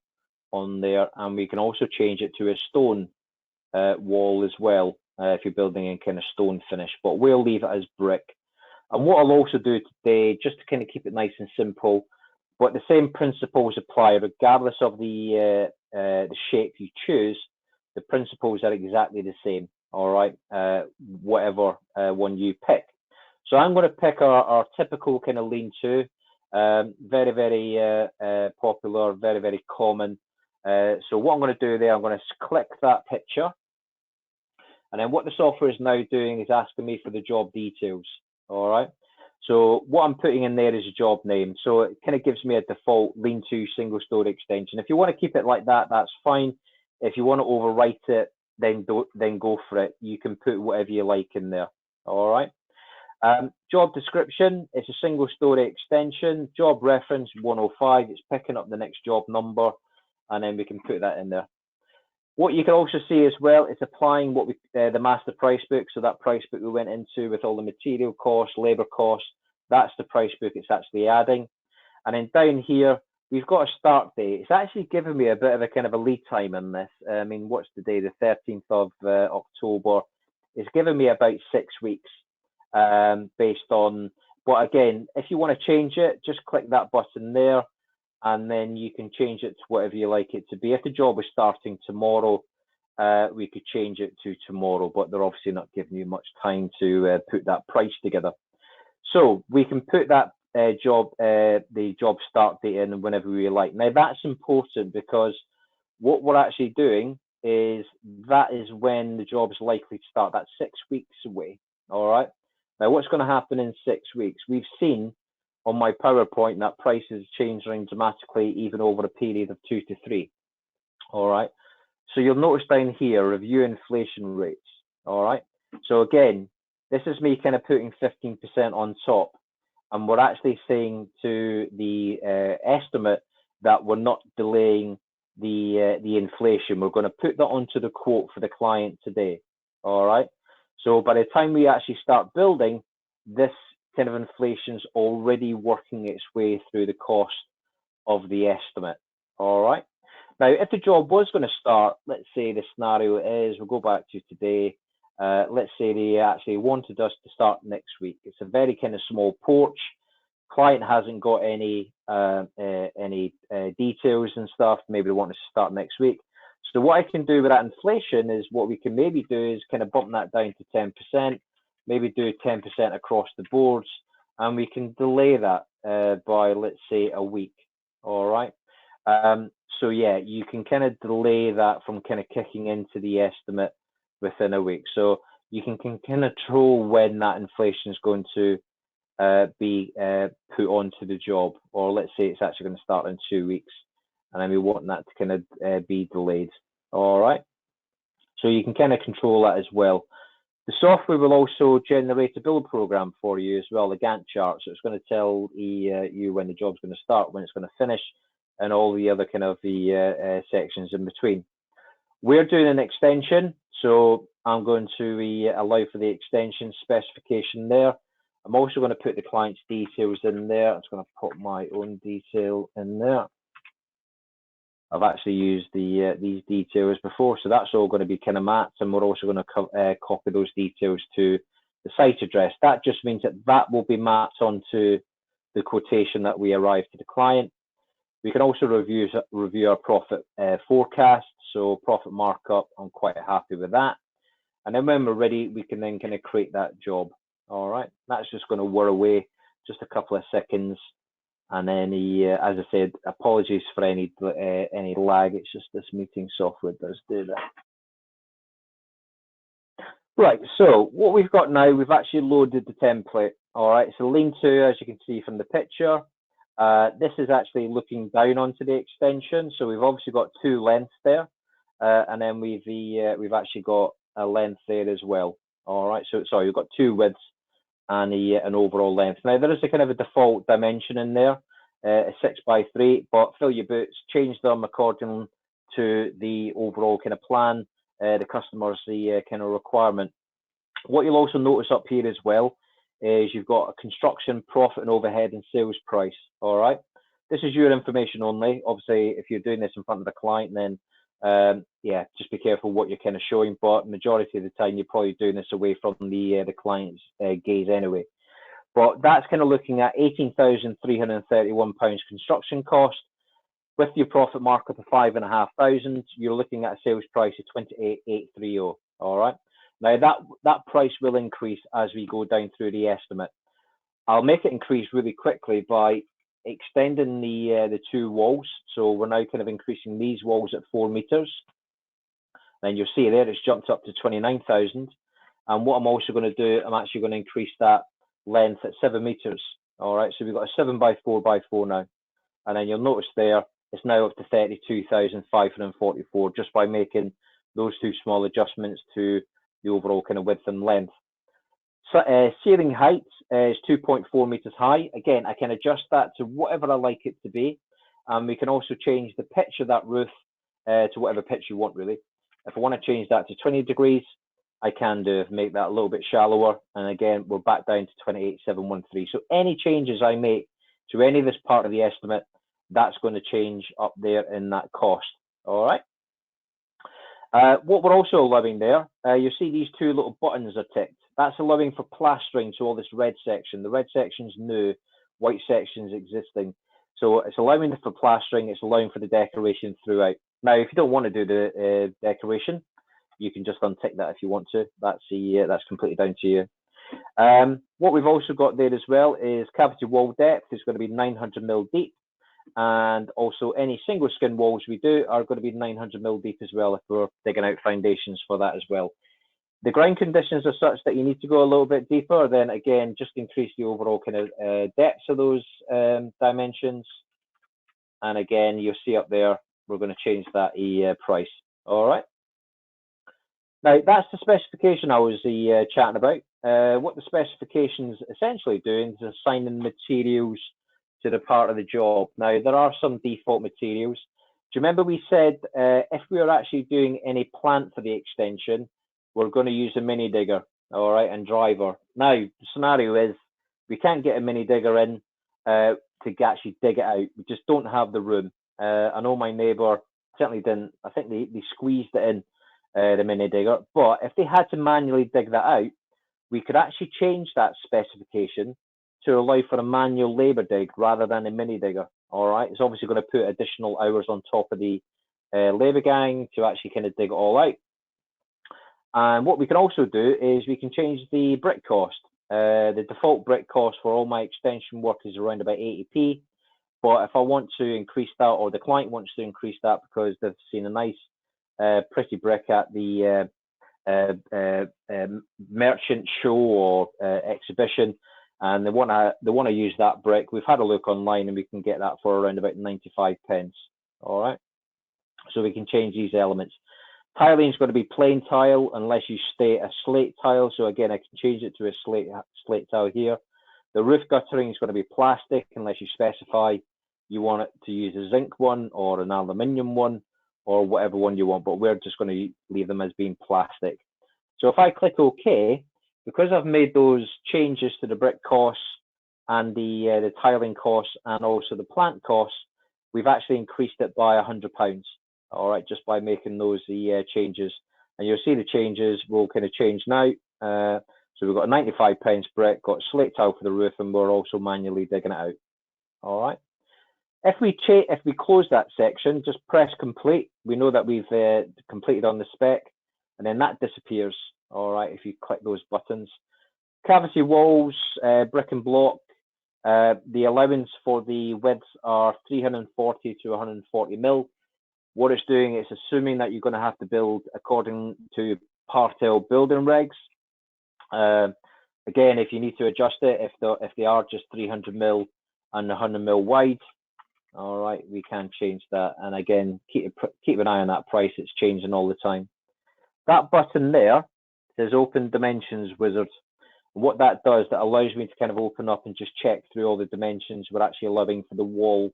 Speaker 1: on there, and we can also change it to a stone wall as well, if you're building in kind of stone finish, but we'll leave it as brick. And what I'll also do today, just to kind of keep it nice and simple, but the same principles apply regardless of the shape you choose. The principles are exactly the same, all right, whatever one you pick. So I'm going to pick our typical kind of lean-to, very, very popular, very, very common. So what I'm going to do there, I'm going to click that picture. And then what the software is now doing is asking me for the job details, all right? So what I'm putting in there is a job name. So it kind of gives me a default lean-to single story extension. If you want to keep it like that, that's fine. If you want to overwrite it, then go for it. You can put whatever you like in there, all right? Job description, it's a single story extension. Job reference 105, it's picking up the next job number, and then we can put that in there. What you can also see as well is applying what the master price book. So that price book we went into with all the material costs, labor costs, that's the price book it's actually adding. And then down here, we've got a start date. It's actually given me a bit of a kind of a lead time in this. I mean, what's the day? The 13th of October. It's given me about 6 weeks based on, but again, if you want to change it, just click that button there, and then you can change it to whatever you like it to be. If the job was starting tomorrow, we could change it to tomorrow, but they're obviously not giving you much time to put that price together. So we can put that the job start date in whenever we like. Now that's important because what we're actually doing is that is when the job is likely to start. That's 6 weeks away, all right? Now what's going to happen in 6 weeks? We've seen on my PowerPoint that prices change around dramatically even over a period of 2 to 3. All right. So you'll notice down here, review inflation rates. All right. So again, this is me kind of putting 15% on top, and we're actually saying to the estimate that we're not delaying the inflation. We're going to put that onto the quote for the client today. All right. So by the time we actually start building, this kind of inflation's already working its way through the cost of the estimate. All right. Now, if the job was going to start, let's say the scenario is, we'll go back to today. Let's say they actually wanted us to start next week. It's a very kind of small porch. Client hasn't got any details and stuff. Maybe they want us to start next week. So what I can do with that inflation is what we can maybe do is kind of bump that down to 10%. Maybe do 10% across the boards, and we can delay that by, let's say, a week. All right. So yeah, you can kind of delay that from kind of kicking into the estimate within a week. So you can control when that inflation is going to be put onto the job, or let's say it's actually going to start in 2 weeks, and then we want that to kind of be delayed. All right. So you can kind of control that as well. The software will also generate a build program for you as well, the Gantt chart. So it's going to tell you when the job's going to start, when it's going to finish, and all the other kind of the sections in between. We're doing an extension, so I'm going to allow for the extension specification there. I'm also going to put the client's details in there. I'm just going to put my own detail in there. I've actually used these details before, so that's all going to be kind of mapped, and we're also going to copy those details to the site address. That just means that that will be mapped onto the quotation that we arrive to the client. We can also review our profit forecast, so profit markup. I'm quite happy with that. And then when we're ready, we can then kind of create that job. All right, that's just going to whir away just a couple of seconds. And then, as I said, apologies for any lag. It's just this meeting software does do that. Right, so what we've got now, we've actually loaded the template. All right, so lean-to, as you can see from the picture, this is actually looking down onto the extension. So we've obviously got two lengths there, and then we've actually got a length there as well. All right, so sorry, we've got two widths and an overall length. Now there is a kind of a default dimension in there, a 6x3, but fill your boots, change them according to the overall kind of plan, the customer's kind of requirement. What you'll also notice up here as well is you've got a construction profit and overhead and sales price. All right, this is your information only. Obviously, if you're doing this in front of the client, then yeah, just be careful what you're kind of showing, but majority of the time you're probably doing this away from the client's gaze anyway. But that's kind of looking at £18,331 construction cost. With your profit markup of 5,500, you're looking at a sales price of 28,830. All right. Now that price will increase as we go down through the estimate. I'll make it increase really quickly by extending the two walls. So we're now kind of increasing these walls at 4 meters. Then you'll see there it's jumped up to 29,000. And what I'm also going to do, I'm actually going to increase that length at 7 meters. All right, so we've got a 7x4x4 now. And then you'll notice there it's now up to 32,544 just by making those two small adjustments to the overall kind of width and length. So, ceiling height is 2.4 meters high. Again, I can adjust that to whatever I like it to be. And we can also change the pitch of that roof to whatever pitch you want, really. If I want to change that to 20 degrees, I can do, make that a little bit shallower. And again, we're back down to 28,713. So any changes I make to any of this part of the estimate, that's going to change up there in that cost. All right. What we're also allowing there, you see these two little buttons are ticked. That's allowing for plastering to all this red section. The red section's new, white section's existing. So it's allowing for plastering, it's allowing for the decoration throughout. Now, if you don't want to do the decoration, you can just untick that if you want to. That's completely down to you. What we've also got there as well is cavity wall depth is going to be 900 mil deep. And also any single skin walls we do are going to be 900 mil deep as well if we're digging out foundations for that as well. The ground conditions are such that you need to go a little bit deeper, then again, just increase the overall kind of depths of those dimensions. And again, you'll see up there, we're going to change that price. All right. Now, that's the specification I was chatting about. What the specification's essentially doing is assigning materials to the part of the job. Now, there are some default materials. Do you remember we said if we are actually doing any plant for the extension, we're going to use a mini digger, all right, and driver. Now, the scenario is we can't get a mini digger in to actually dig it out. We just don't have the room. I know my neighbour certainly didn't. I think they squeezed it in, the mini digger. But if they had to manually dig that out, we could actually change that specification to allow for a manual labour dig rather than a mini digger. All right, it's obviously going to put additional hours on top of the labour gang to actually kind of dig it all out. And what we can also do is we can change the brick cost. The default brick cost for all my extension work is around about 80p. But if I want to increase that, or the client wants to increase that because they've seen a nice, pretty brick at the merchant show or exhibition, and they want to use that brick. We've had a look online, and we can get that for around about 95 pence. All right, so we can change these elements. Tiling is going to be plain tile unless you state a slate tile. So again, I can change it to a slate tile here. The roof guttering is going to be plastic unless you specify you want it to use a zinc one or an aluminium one or whatever one you want, but we're just going to leave them as being plastic. So if I click OK, because I've made those changes to the brick costs and the tiling costs and also the plant costs, we've actually increased it by £100. All right, just by making those changes. And you'll see the changes will kind of change now. So we've got a 95 pence brick, got slate tile for the roof, and we're also manually digging it out. All right. If we close that section, just press complete. We know that we've completed on the spec, and then that disappears. All right, if you click those buttons. Cavity walls, brick and block. The allowance for the widths are 340 to 140 mil. What it's doing is assuming that you're going to have to build according to Partel building regs. Again, if you need to adjust it, if they are just 300 mil and 100 mil wide, all right, we can change that. And again, keep an eye on that price. It's changing all the time. That button there says Open Dimensions Wizard. And what that does, that allows me to kind of open up and just check through all the dimensions we're actually allowing for the wall.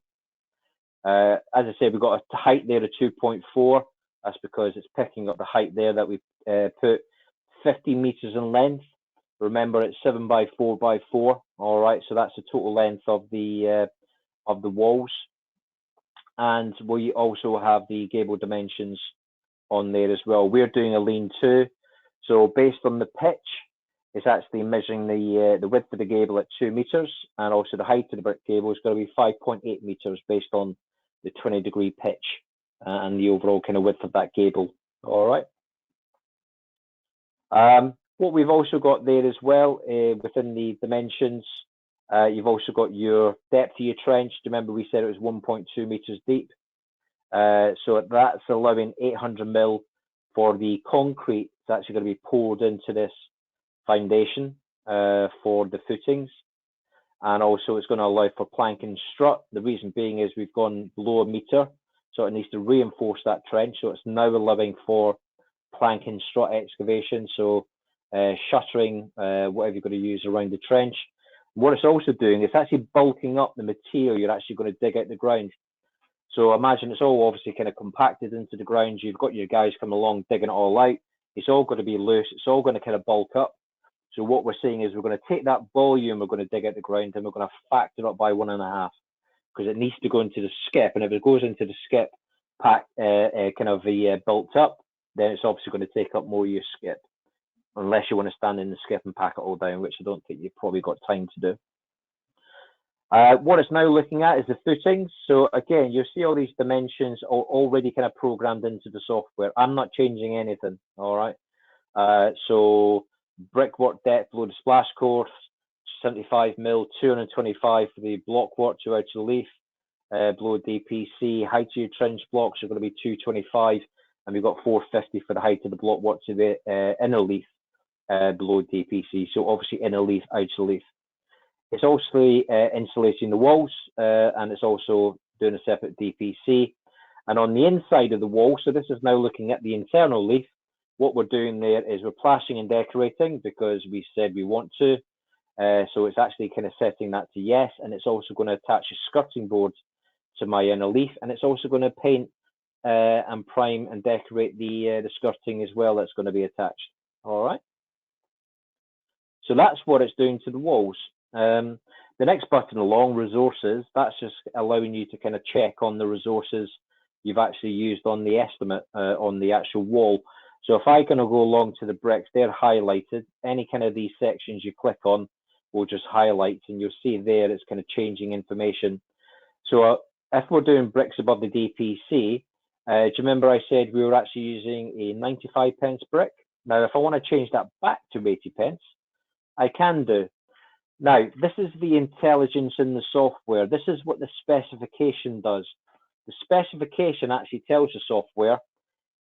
Speaker 1: As I said, we've got a height there of 2.4. That's because it's picking up the height there that we put 50 meters in length. Remember, it's 7 by 4 by 4. All right, so that's the total length of the walls. And we also have the gable dimensions on there as well. We're doing a lean-to, so based on the pitch, it's actually measuring the width of the gable at 2 meters, and also the height of the brick gable is going to be 5.8 meters based on the 20-degree pitch and the overall kind of width of that gable. All right. What we've also got there as well within the dimensions, you've also got your depth of your trench. Do you remember we said it was 1.2 meters deep? So that's allowing 800 mil for the concrete. It's actually going to be poured into this foundation for the footings, and also it's going to allow for plank and strut. The reason being is we've gone below a meter, so it needs to reinforce that trench. So it's now allowing for plank and strut excavation, so shuttering, whatever you're going to use around the trench. What it's also doing, it's actually bulking up the material you're actually going to dig out the ground. So imagine it's all obviously kind of compacted into the ground. You've got your guys coming along digging it all out. It's all going to be loose. It's all going to kind of bulk up. So what we're saying is we're going to take that volume we're going to dig out the ground, and we're going to factor it by 1.5, because it needs to go into the skip. And if it goes into the skip pack built up, then it's obviously going to take up more of your skip, unless you want to stand in the skip and pack it all down, which I don't think you've probably got time to do. What it's now looking at is the footings. So again, you'll see all these dimensions are already kind of programmed into the software. I'm not changing anything, all right? So brickwork depth below the splash course, 75 mil, 225 for the block work to outer leaf, below DPC. Height of your trench blocks are going to be 225, and we've got 450 for the height of the block work to the inner leaf below DPC. So obviously inner leaf, outer leaf. It's also insulating the walls, and it's also doing a separate DPC. And on the inside of the wall, so this is now looking at the internal leaf, what we're doing there is we're plastering and decorating because we said we want to. So it's actually kind of setting that to yes, and it's also going to attach a skirting board to my inner leaf, and it's also going to paint and prime and decorate the skirting as well that's going to be attached. All right. So that's what it's doing to the walls. The next button along, resources, that's just allowing you to kind of check on the resources you've actually used on the estimate on the actual wall. So if I kind of go along to the bricks, they're highlighted. Any kind of these sections you click on will just highlight, and you'll see there it's kind of changing information. So if we're doing bricks above the DPC, do you remember I said we were actually using a 95 pence brick? Now, if I want to change that back to 80 pence, I can do. Now, this is the intelligence in the software. This is what the specification does. The specification actually tells the software,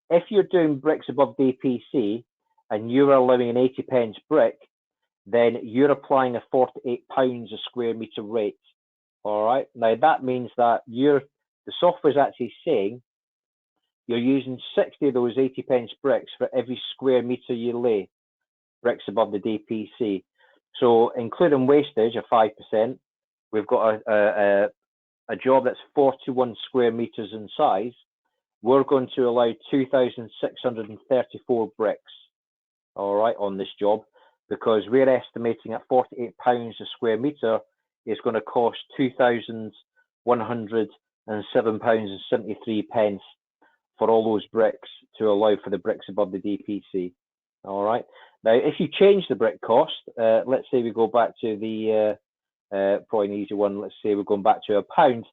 Speaker 1: if you're doing bricks above DPC and you're allowing an 80 pence brick, then you're applying a £48 a square meter rate. All right. Now that means that the software is actually saying you're using 60 of those 80 pence bricks for every square meter you lay, bricks above the DPC. So including wastage of 5%, we've got a job that's 41 square meters in size. We're going to allow 2,634 bricks, all right, on this job, because we're estimating at £48 a square meter is going to cost £2,107.73 for all those bricks to allow for the bricks above the DPC. All right. Now, if you change the brick cost, let's say we go back to the probably an easy one. Let's say we're going back to £1.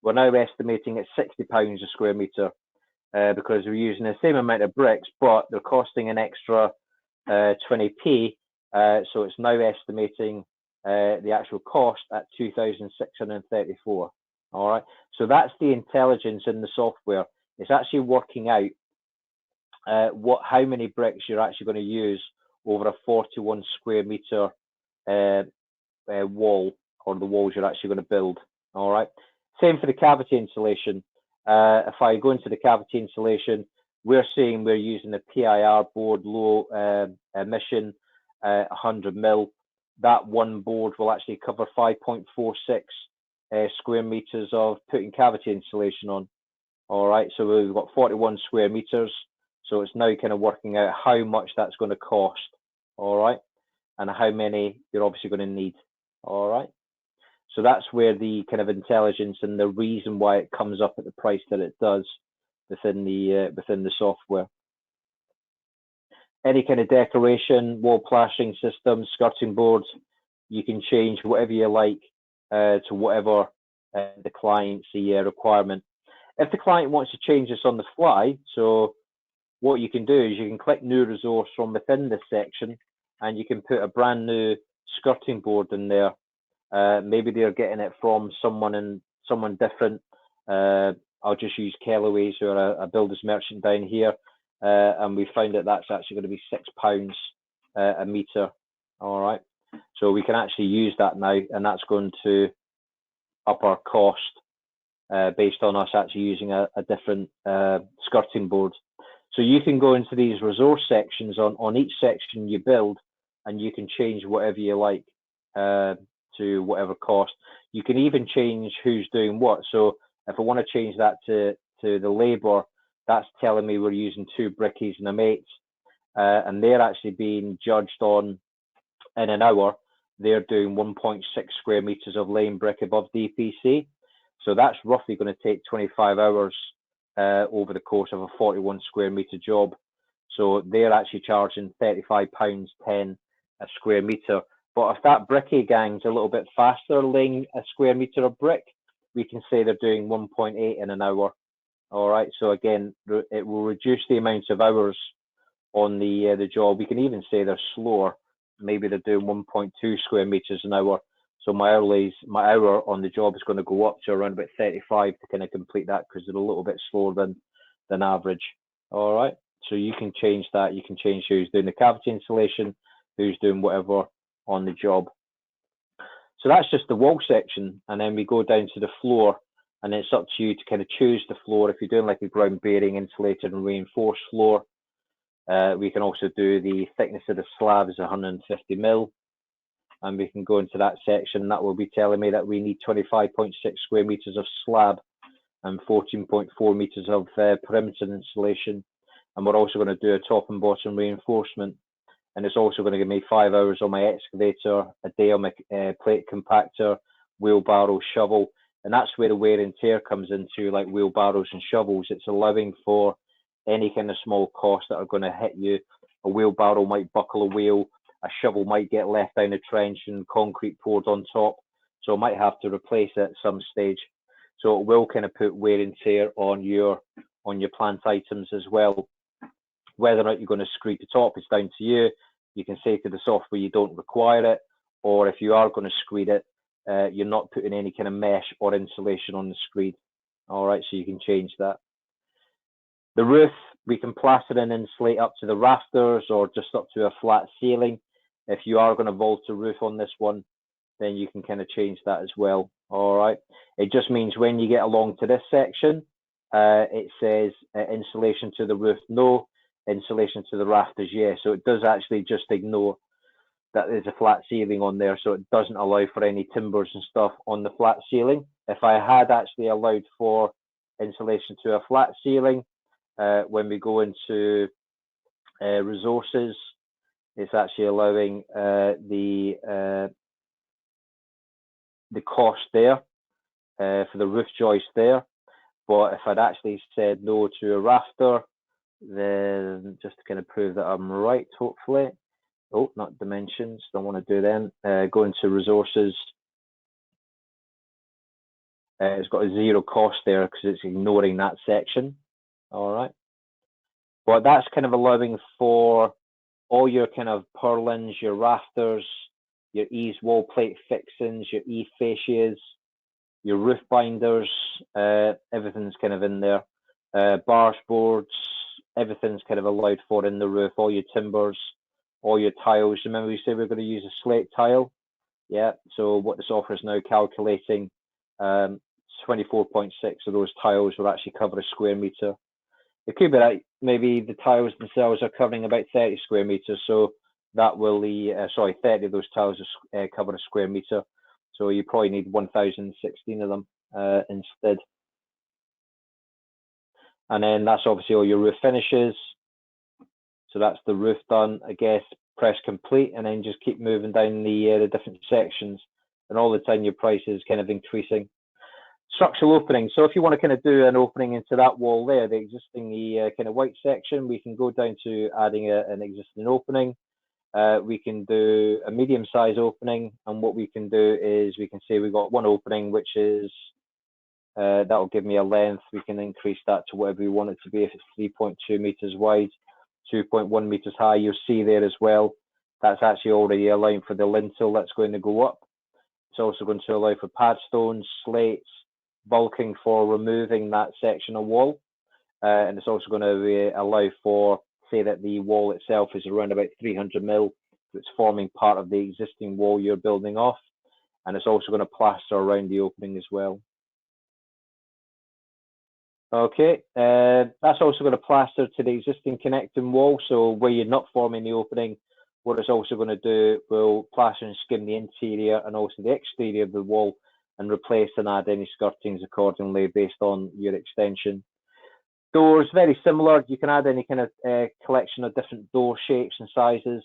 Speaker 1: We're now estimating at £60 a square meter because we're using the same amount of bricks, but they're costing an extra 20p. So it's now estimating the actual cost at 2,634. All right. So that's the intelligence in the software. It's actually working out how many bricks you're actually going to use over a 41 square meter wall, or the walls you're actually going to build. All right. Same for the cavity insulation. If I go into the cavity insulation, we're saying we're using a PIR board, low emission, 100 mil. That one board will actually cover 5.46 square meters of putting cavity insulation on. All right, so we've got 41 square meters. So it's now kind of working out how much that's going to cost. All right, and how many you're obviously going to need. All right. So that's where the kind of intelligence and the reason why it comes up at the price that it does within the software. Any kind of decoration, wall plastering system, skirting boards, you can change whatever you like to whatever the client's requirement. If the client wants to change this on the fly, so what you can do is you can click new resource from within this section, and you can put a brand new skirting board in there. Maybe they're getting it from someone different. I'll just use Kellaway's, who are a builder's merchant down here, and we found that that's actually going to be £6 a meter. All right, so we can actually use that now, and that's going to up our cost based on us actually using a different skirting board. So you can go into these resource sections on each section you build, and you can change whatever you like to whatever cost. You can even change who's doing what. So if I want to change that to the labour, that's telling me we're using 2 brickies and a mate, and they're actually being judged on in an hour. They're doing 1.6 square meters of laying brick above DPC. So that's roughly going to take 25 hours over the course of a 41 square meter job. So they're actually charging £35.10 a square meter. But if that brickie gang's a little bit faster laying a square meter of brick, we can say they're doing 1.8 in an hour. All right. So again, it will reduce the amount of hours on the job. We can even say they're slower. Maybe they're doing 1.2 square meters an hour. So my hour on the job is going to go up to around about 35 to kind of complete that, because they're a little bit slower than average. All right. So you can change that. You can change who's doing the cavity insulation, who's doing whatever on the job. So that's just the wall section, and then we go down to the floor, and it's up to you to kind of choose the floor. If you're doing like a ground bearing, insulated and reinforced floor, we can also do the thickness of the slab is 150 mil, and we can go into that section. That will be telling me that we need 25.6 square meters of slab and 14.4 meters of perimeter insulation, and we're also going to do a top and bottom reinforcement. And it's also going to give me 5 hours on my excavator, a day on my plate compactor, wheelbarrow, shovel. And that's where the wear and tear comes into, like wheelbarrows and shovels. It's allowing for any kind of small costs that are going to hit you. A wheelbarrow might buckle a wheel, a shovel might get left down a trench and concrete poured on top. So I might have to replace it at some stage. So it will kind of put wear and tear on your plant items as well. Whether or not you're going to screed the top is down to you. You can say to the software you don't require it, or if you are going to screed it, you're not putting any kind of mesh or insulation on the screed. All right, so you can change that. The roof, we can plaster and insulate up to the rafters or just up to a flat ceiling. If you are going to vault a roof on this one, then you can kind of change that as well. All right. It just means when you get along to this section, it says insulation to the roof, no. Insulation to the rafters, yes. So it does actually just ignore that there's a flat ceiling on there, so it doesn't allow for any timbers and stuff on the flat ceiling. If I had actually allowed for insulation to a flat ceiling, when we go into resources, it's actually allowing the cost there for the roof joist there. But if I'd actually said no to a rafter, then just to kind of prove that I'm right, hopefully. Oh, not dimensions, don't want to do them. Go into resources. It's got a zero cost there because it's ignoring that section. All right. But that's kind of allowing for all your kind of purlins, your rafters, your eaves wall plate fixings, your eave fascias, your roof binders, everything's kind of in there. Bars boards, everything's kind of allowed for in the roof, all your timbers, all your tiles. Remember we said we're going to use a slate tile? Yeah, so what the software is now calculating, 24.6 of those tiles will actually cover a square meter. It could be that maybe the tiles themselves are covering about 30 square meters, so that will 30 of those tiles cover a square meter. So you probably need 1,016 of them instead. And then that's obviously all your roof finishes. So that's the roof done. I guess press complete and then just keep moving down the different sections. And all the time your price is kind of increasing. Structural opening. So if you want to kind of do an opening into that wall there, the kind of white section, we can go down to adding an existing opening. We can do a medium size opening, and what we can do is we can say we've got one opening, which is that'll give me a length. We can increase that to whatever we want it to be. If it's 3.2 meters wide, 2.1 meters high, you'll see there as well. That's actually already allowing for the lintel that's going to go up. It's also going to allow for pad stones, slates, bulking for removing that section of wall. And it's also going to allow for, say that the wall itself is around about 300 mil, so it's forming part of the existing wall you're building off. And it's also going to plaster around the opening as well. Okay, that's also going to plaster to the existing connecting wall. So where you're not forming the opening, what it's also going to do will plaster and skim the interior and also the exterior of the wall and replace and add any skirtings accordingly based on your extension. Doors, very similar. You can add any kind of collection of different door shapes and sizes,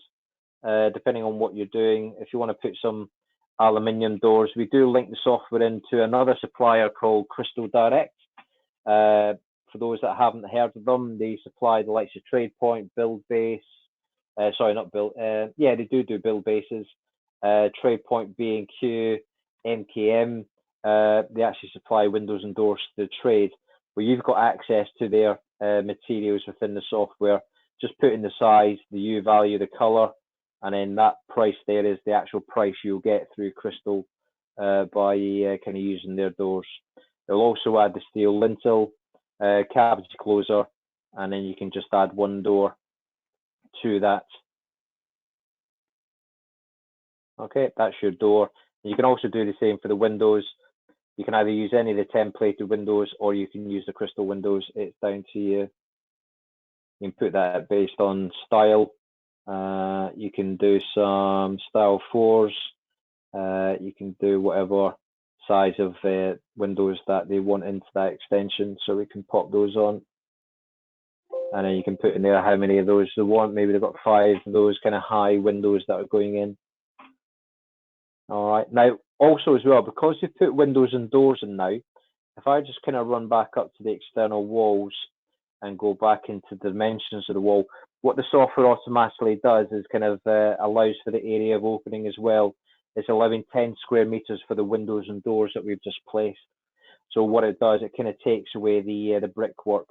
Speaker 1: depending on what you're doing. If you want to put some aluminium doors, we do link the software into another supplier called Crystal Direct. For those that haven't heard of them, they supply the likes of TradePoint, Build Base. Sorry, not Build. Yeah, they do Build Bases. TradePoint, B&Q, MKM. They actually supply windows and doors to the trade, where you've got access to their materials within the software. Just put in the size, the U value, the color, and then that price there is the actual price you'll get through Crystal by kind of using their doors. They'll also add the steel lintel, cabbage closer, and then you can just add one door to that. Okay, that's your door. You can also do the same for the windows. You can either use any of the templated windows or you can use the Crystal windows. It's down to you. You can put that based on style. You can do some style 4s. You can do whatever size of windows that they want into that extension, so we can pop those on. And then you can put in there how many of those they want. Maybe they've got 5 of those kind of high windows that are going in. All right. Now, also as well, because you've put windows and doors in now, if I just kind of run back up to the external walls and go back into the dimensions of the wall, what the software automatically does is kind of allows for the area of opening as well. It's allowing 10 square meters for the windows and doors that we've just placed. So what it does, it kind of takes away the brickwork.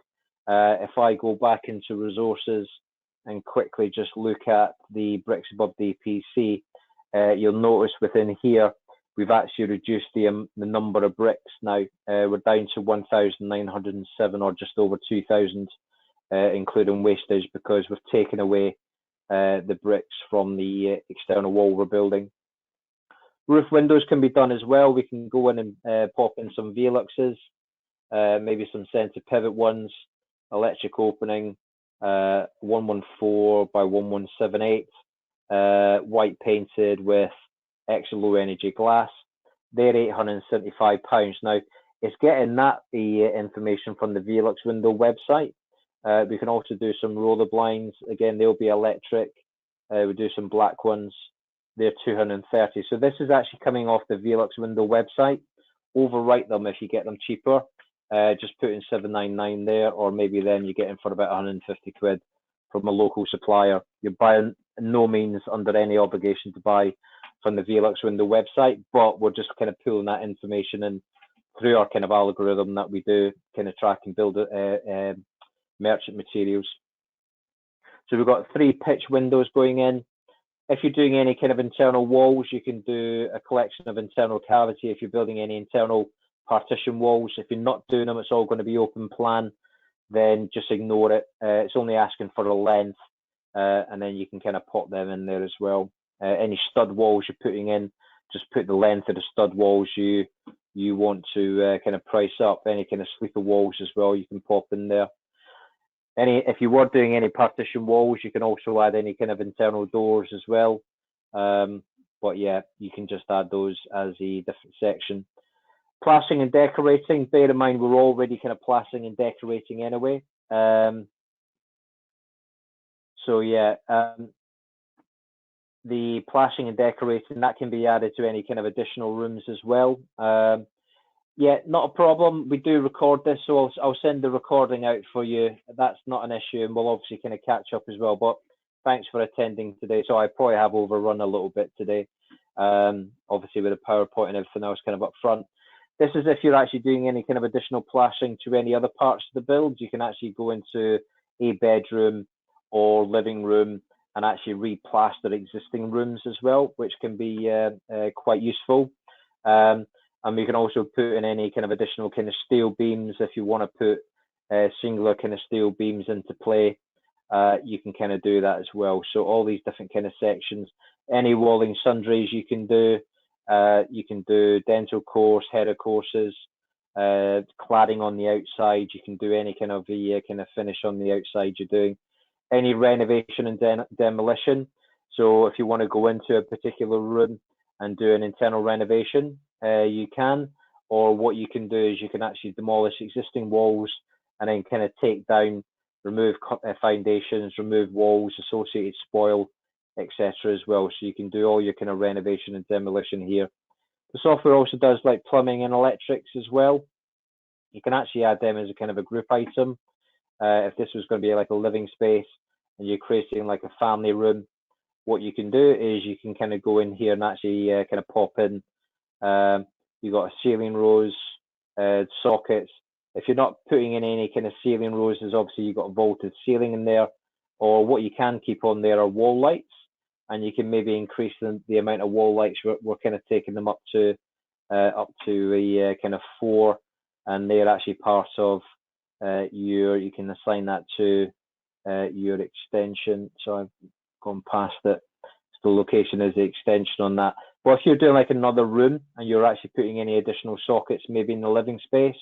Speaker 1: If I go back into resources and quickly just look at the bricks above DPC, you'll notice within here, we've actually reduced the number of bricks now. We're down to 1,907 or just over 2,000, including wastage, because we've taken away the bricks from the external wall we're building. Roof windows can be done as well. We can go in and pop in some Veluxes, maybe some center pivot ones, electric opening, 114 by 1178, white painted with extra low energy glass. They're £875. Now, it's getting that information from the Velux window website. We can also do some roller blinds. Again, they'll be electric. We do some black ones. They're 230. So this is actually coming off the Velux window website. Overwrite them if you get them cheaper. Just put in 799 there, or maybe then you get in for about 150 quid from a local supplier. You're by no means under any obligation to buy from the Velux window website, but we're just kind of pulling that information in through our kind of algorithm that we do, kind of track and build merchant materials. So we've got 3 pitch windows going in. If you're doing any kind of internal walls, you can do a collection of internal cavity. If you're building any internal partition walls, if you're not doing them, it's all going to be open plan, then just ignore it. It's only asking for a length, and then you can kind of pop them in there as well. Any stud walls you're putting in, just put the length of the stud walls you want to kind of price up. Any kind of sleeper walls as well, you can pop in there. If you were doing any partition walls, you can also add any kind of internal doors as well. But yeah, you can just add those as a different section. Plastering and decorating, bear in mind we're already kind of plastering and decorating anyway. So yeah, the plastering and decorating, that can be added to any kind of additional rooms as well. Yeah, not a problem. We do record this, so I'll send the recording out for you. That's not an issue, and we'll obviously kind of catch up as well. But thanks for attending today. So I probably have overrun a little bit today, obviously with the PowerPoint and everything else kind of up front. This is if you're actually doing any kind of additional plastering to any other parts of the build. You can actually go into a bedroom or living room and actually replaster existing rooms as well, which can be quite useful. And we can also put in any kind of additional kind of steel beams if you want to put singular kind of steel beams into play. You can kind of do that as well. So all these different kind of sections, any walling sundries you can do. You can do dental course, header courses, cladding on the outside. You can do any kind of kind of finish on the outside you're doing. Any renovation and demolition. So if you want to go into a particular room and do an internal renovation, you can. Or what you can do is you can actually demolish existing walls and then kind of take down, remove foundations, remove walls, associated spoil, etc. as well. So you can do all your kind of renovation and demolition here. The software also does like plumbing and electrics as well. You can actually add them as a kind of a group item. If this was going to be like a living space and you're creating like a family room, what you can do is you can kind of go in here and actually kind of pop in. You've got a ceiling rose, sockets. If you're not putting in any kind of ceiling roses, obviously you've got a vaulted ceiling in there. Or what you can keep on there are wall lights, and you can maybe increase the amount of wall lights. We're kind of taking them up to a kind of 4, and they're actually part of you can assign that to your extension. So I've gone past it. So the location is the extension on that. But if you're doing like another room and you're actually putting any additional sockets, maybe in the living space,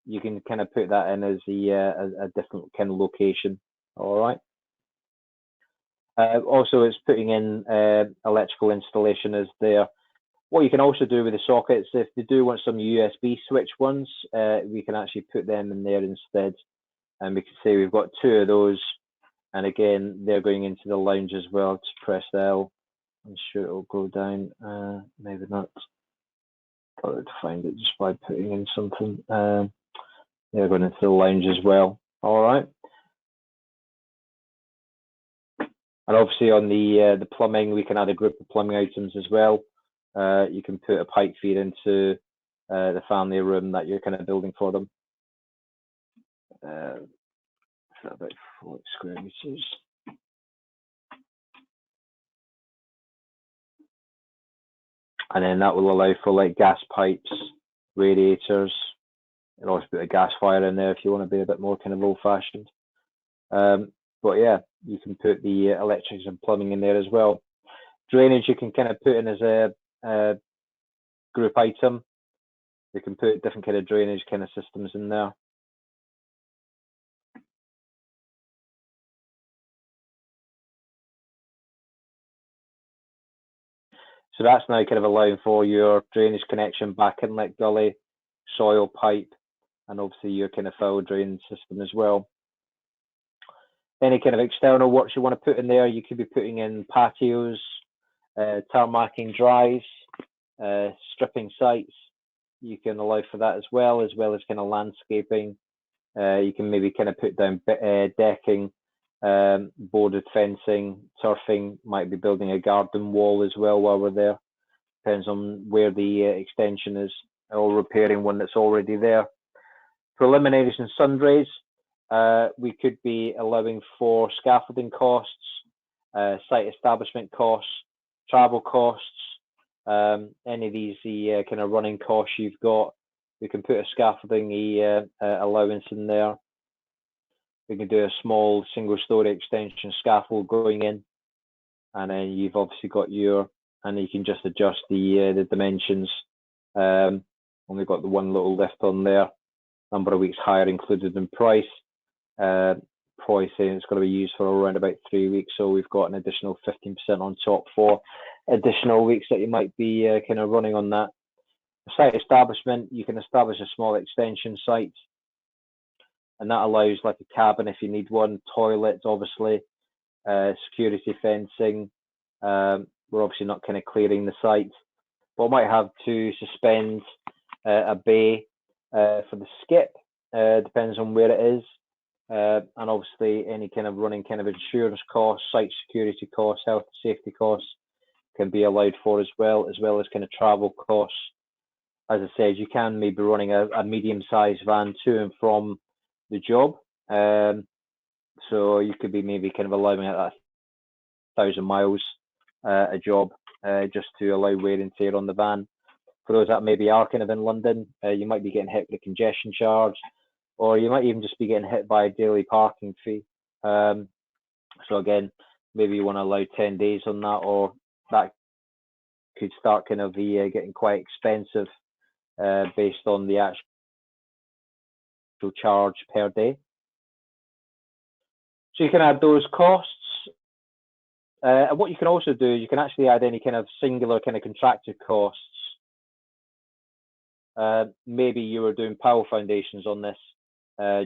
Speaker 1: you can kind of put that in as a different kind of location. All right. Also, it's putting in electrical installation is there. What you can also do with the sockets, if they do want some USB switch ones, we can actually put them in there instead. And we can say we've got 2 of those. And again, they're going into the lounge as well. Just press L. I'm sure it'll go down. Maybe not. Thought I'd find it just by putting in something. They're going into the lounge as well. All right. And obviously on the plumbing, we can add a group of plumbing items as well. You can put a pipe feed into the family room that you're kind of building for them. About 4 square meters. And then that will allow for like gas pipes, radiators, and also put a gas fire in there if you want to be a bit more kind of old-fashioned. But yeah, you can put the electrics and plumbing in there as well. Drainage you can kind of put in as a group item. You can put different kind of drainage kind of systems in there. So that's now kind of allowing for your drainage connection, back inlet gully, soil pipe, and obviously your kind of foul drain system as well. Any kind of external works you want to put in there, you could be putting in patios, tarmacking drives, stripping sites. You can allow for that as well as kind of landscaping. You can maybe kind of put down decking, boarded fencing, turfing, might be building a garden wall as well while we're there. Depends on where the extension is, or repairing one that's already there. Preliminaries and sundries, we could be allowing for scaffolding costs, site establishment costs, travel costs, any of these kind of running costs you've got. We can put a scaffolding allowance in there. We can do a small single-story extension scaffold going in, and then you've obviously got and you can just adjust the dimensions. Only got the one little lift on there. Number of weeks hire included in price. Probably saying it's going to be used for around about 3 weeks, so we've got an additional 15% on top for additional weeks that you might be kind of running on that. The site establishment, you can establish a small extension site, and that allows like a cabin if you need one, toilets obviously, security fencing. We're obviously not kind of clearing the site, but we might have to suspend a bay for the skip, depends on where it is. And obviously any kind of running kind of insurance costs, site security costs, health and safety costs can be allowed for as well as kind of travel costs. As I said, you can maybe running a medium-sized van to and from the job. So you could be maybe kind of allowing at 1,000 miles a job, just to allow wear and tear on the van. For those that maybe are kind of in London, you might be getting hit with a congestion charge, or you might even just be getting hit by a daily parking fee. So again, maybe you want to allow 10 days on that, or that could start kind of getting quite expensive based on the actual charge per day. So you can add those costs. And what you can also do, you can actually add any kind of singular kind of contracted costs. Maybe you were doing pile foundations on this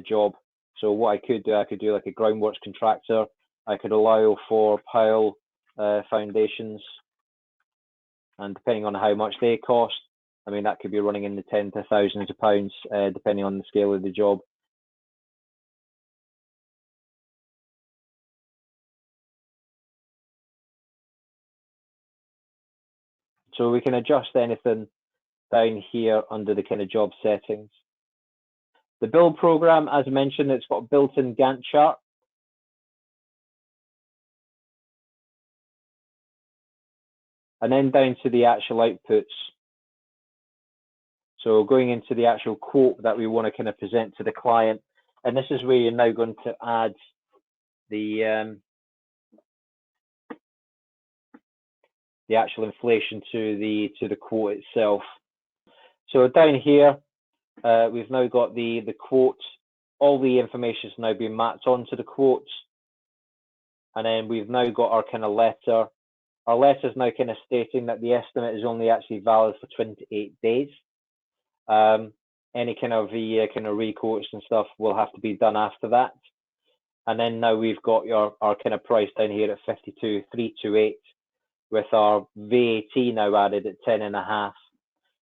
Speaker 1: job. So what I could do like a groundworks contractor. I could allow for pile foundations, and depending on how much they cost, I mean, that could be running in the tens to thousands of pounds, depending on the scale of the job. So we can adjust anything down here under the kind of job settings. The build program, as I mentioned, it's got a built-in Gantt chart. And then down to the actual outputs. So going into the actual quote that we want to kind of present to the client, and this is where you're now going to add the actual inflation to the quote itself. So down here, we've now got the quote. All the information is now being mapped onto the quote, and then we've now got our kind of letter. Our letter is now kind of stating that the estimate is only actually valid for 28 days. Any kind of requotes and stuff will have to be done after that. And then now we've got our kind of price down here at 52,328 with our VAT now added at 10.5.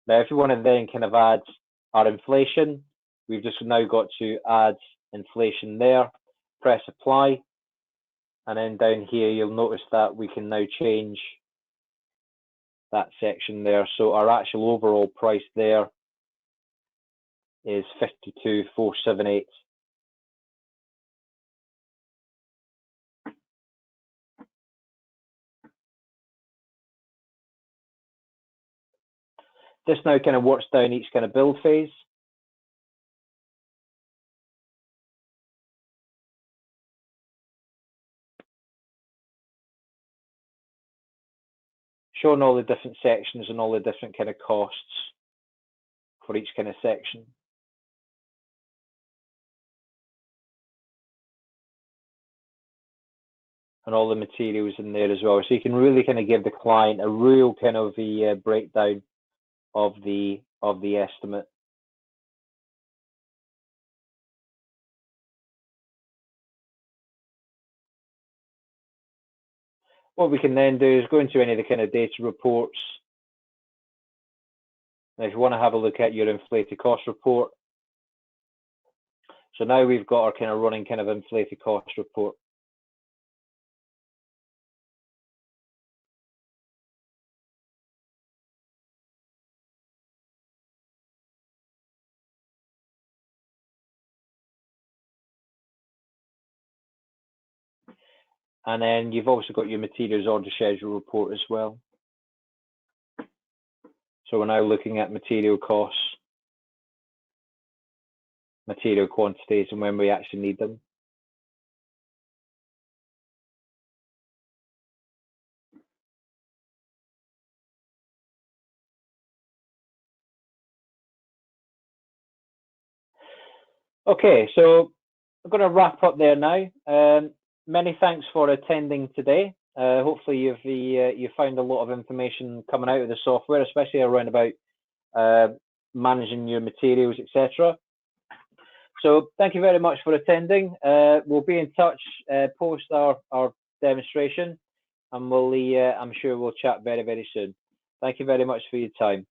Speaker 1: Now, if you want to then kind of add our inflation, we've just now got to add inflation there, press apply, and then down here you'll notice that we can now change that section there. So our actual overall price there is 52,478. This now kind of works down each kind of build phase. showing all the different sections and all the different kind of costs for each kind of section. And all the materials in there as well. So you can really kind of give the client a real kind of a breakdown of the estimate. What we can then do is go into any of the kind of data reports. And if you want to have a look at your inflated cost report. So now we've got our kind of running kind of inflated cost report. And then you've also got your materials order schedule report as well. So we're now looking at material costs, material quantities, and when we actually need them. Okay, so I'm going to wrap up there now. Many thanks for attending today. Hopefully you found a lot of information coming out of the software, especially around about managing your materials, etc. So thank you very much for attending. We'll be in touch post our demonstration, and I'm sure we'll chat very, very soon. Thank you very much for your time.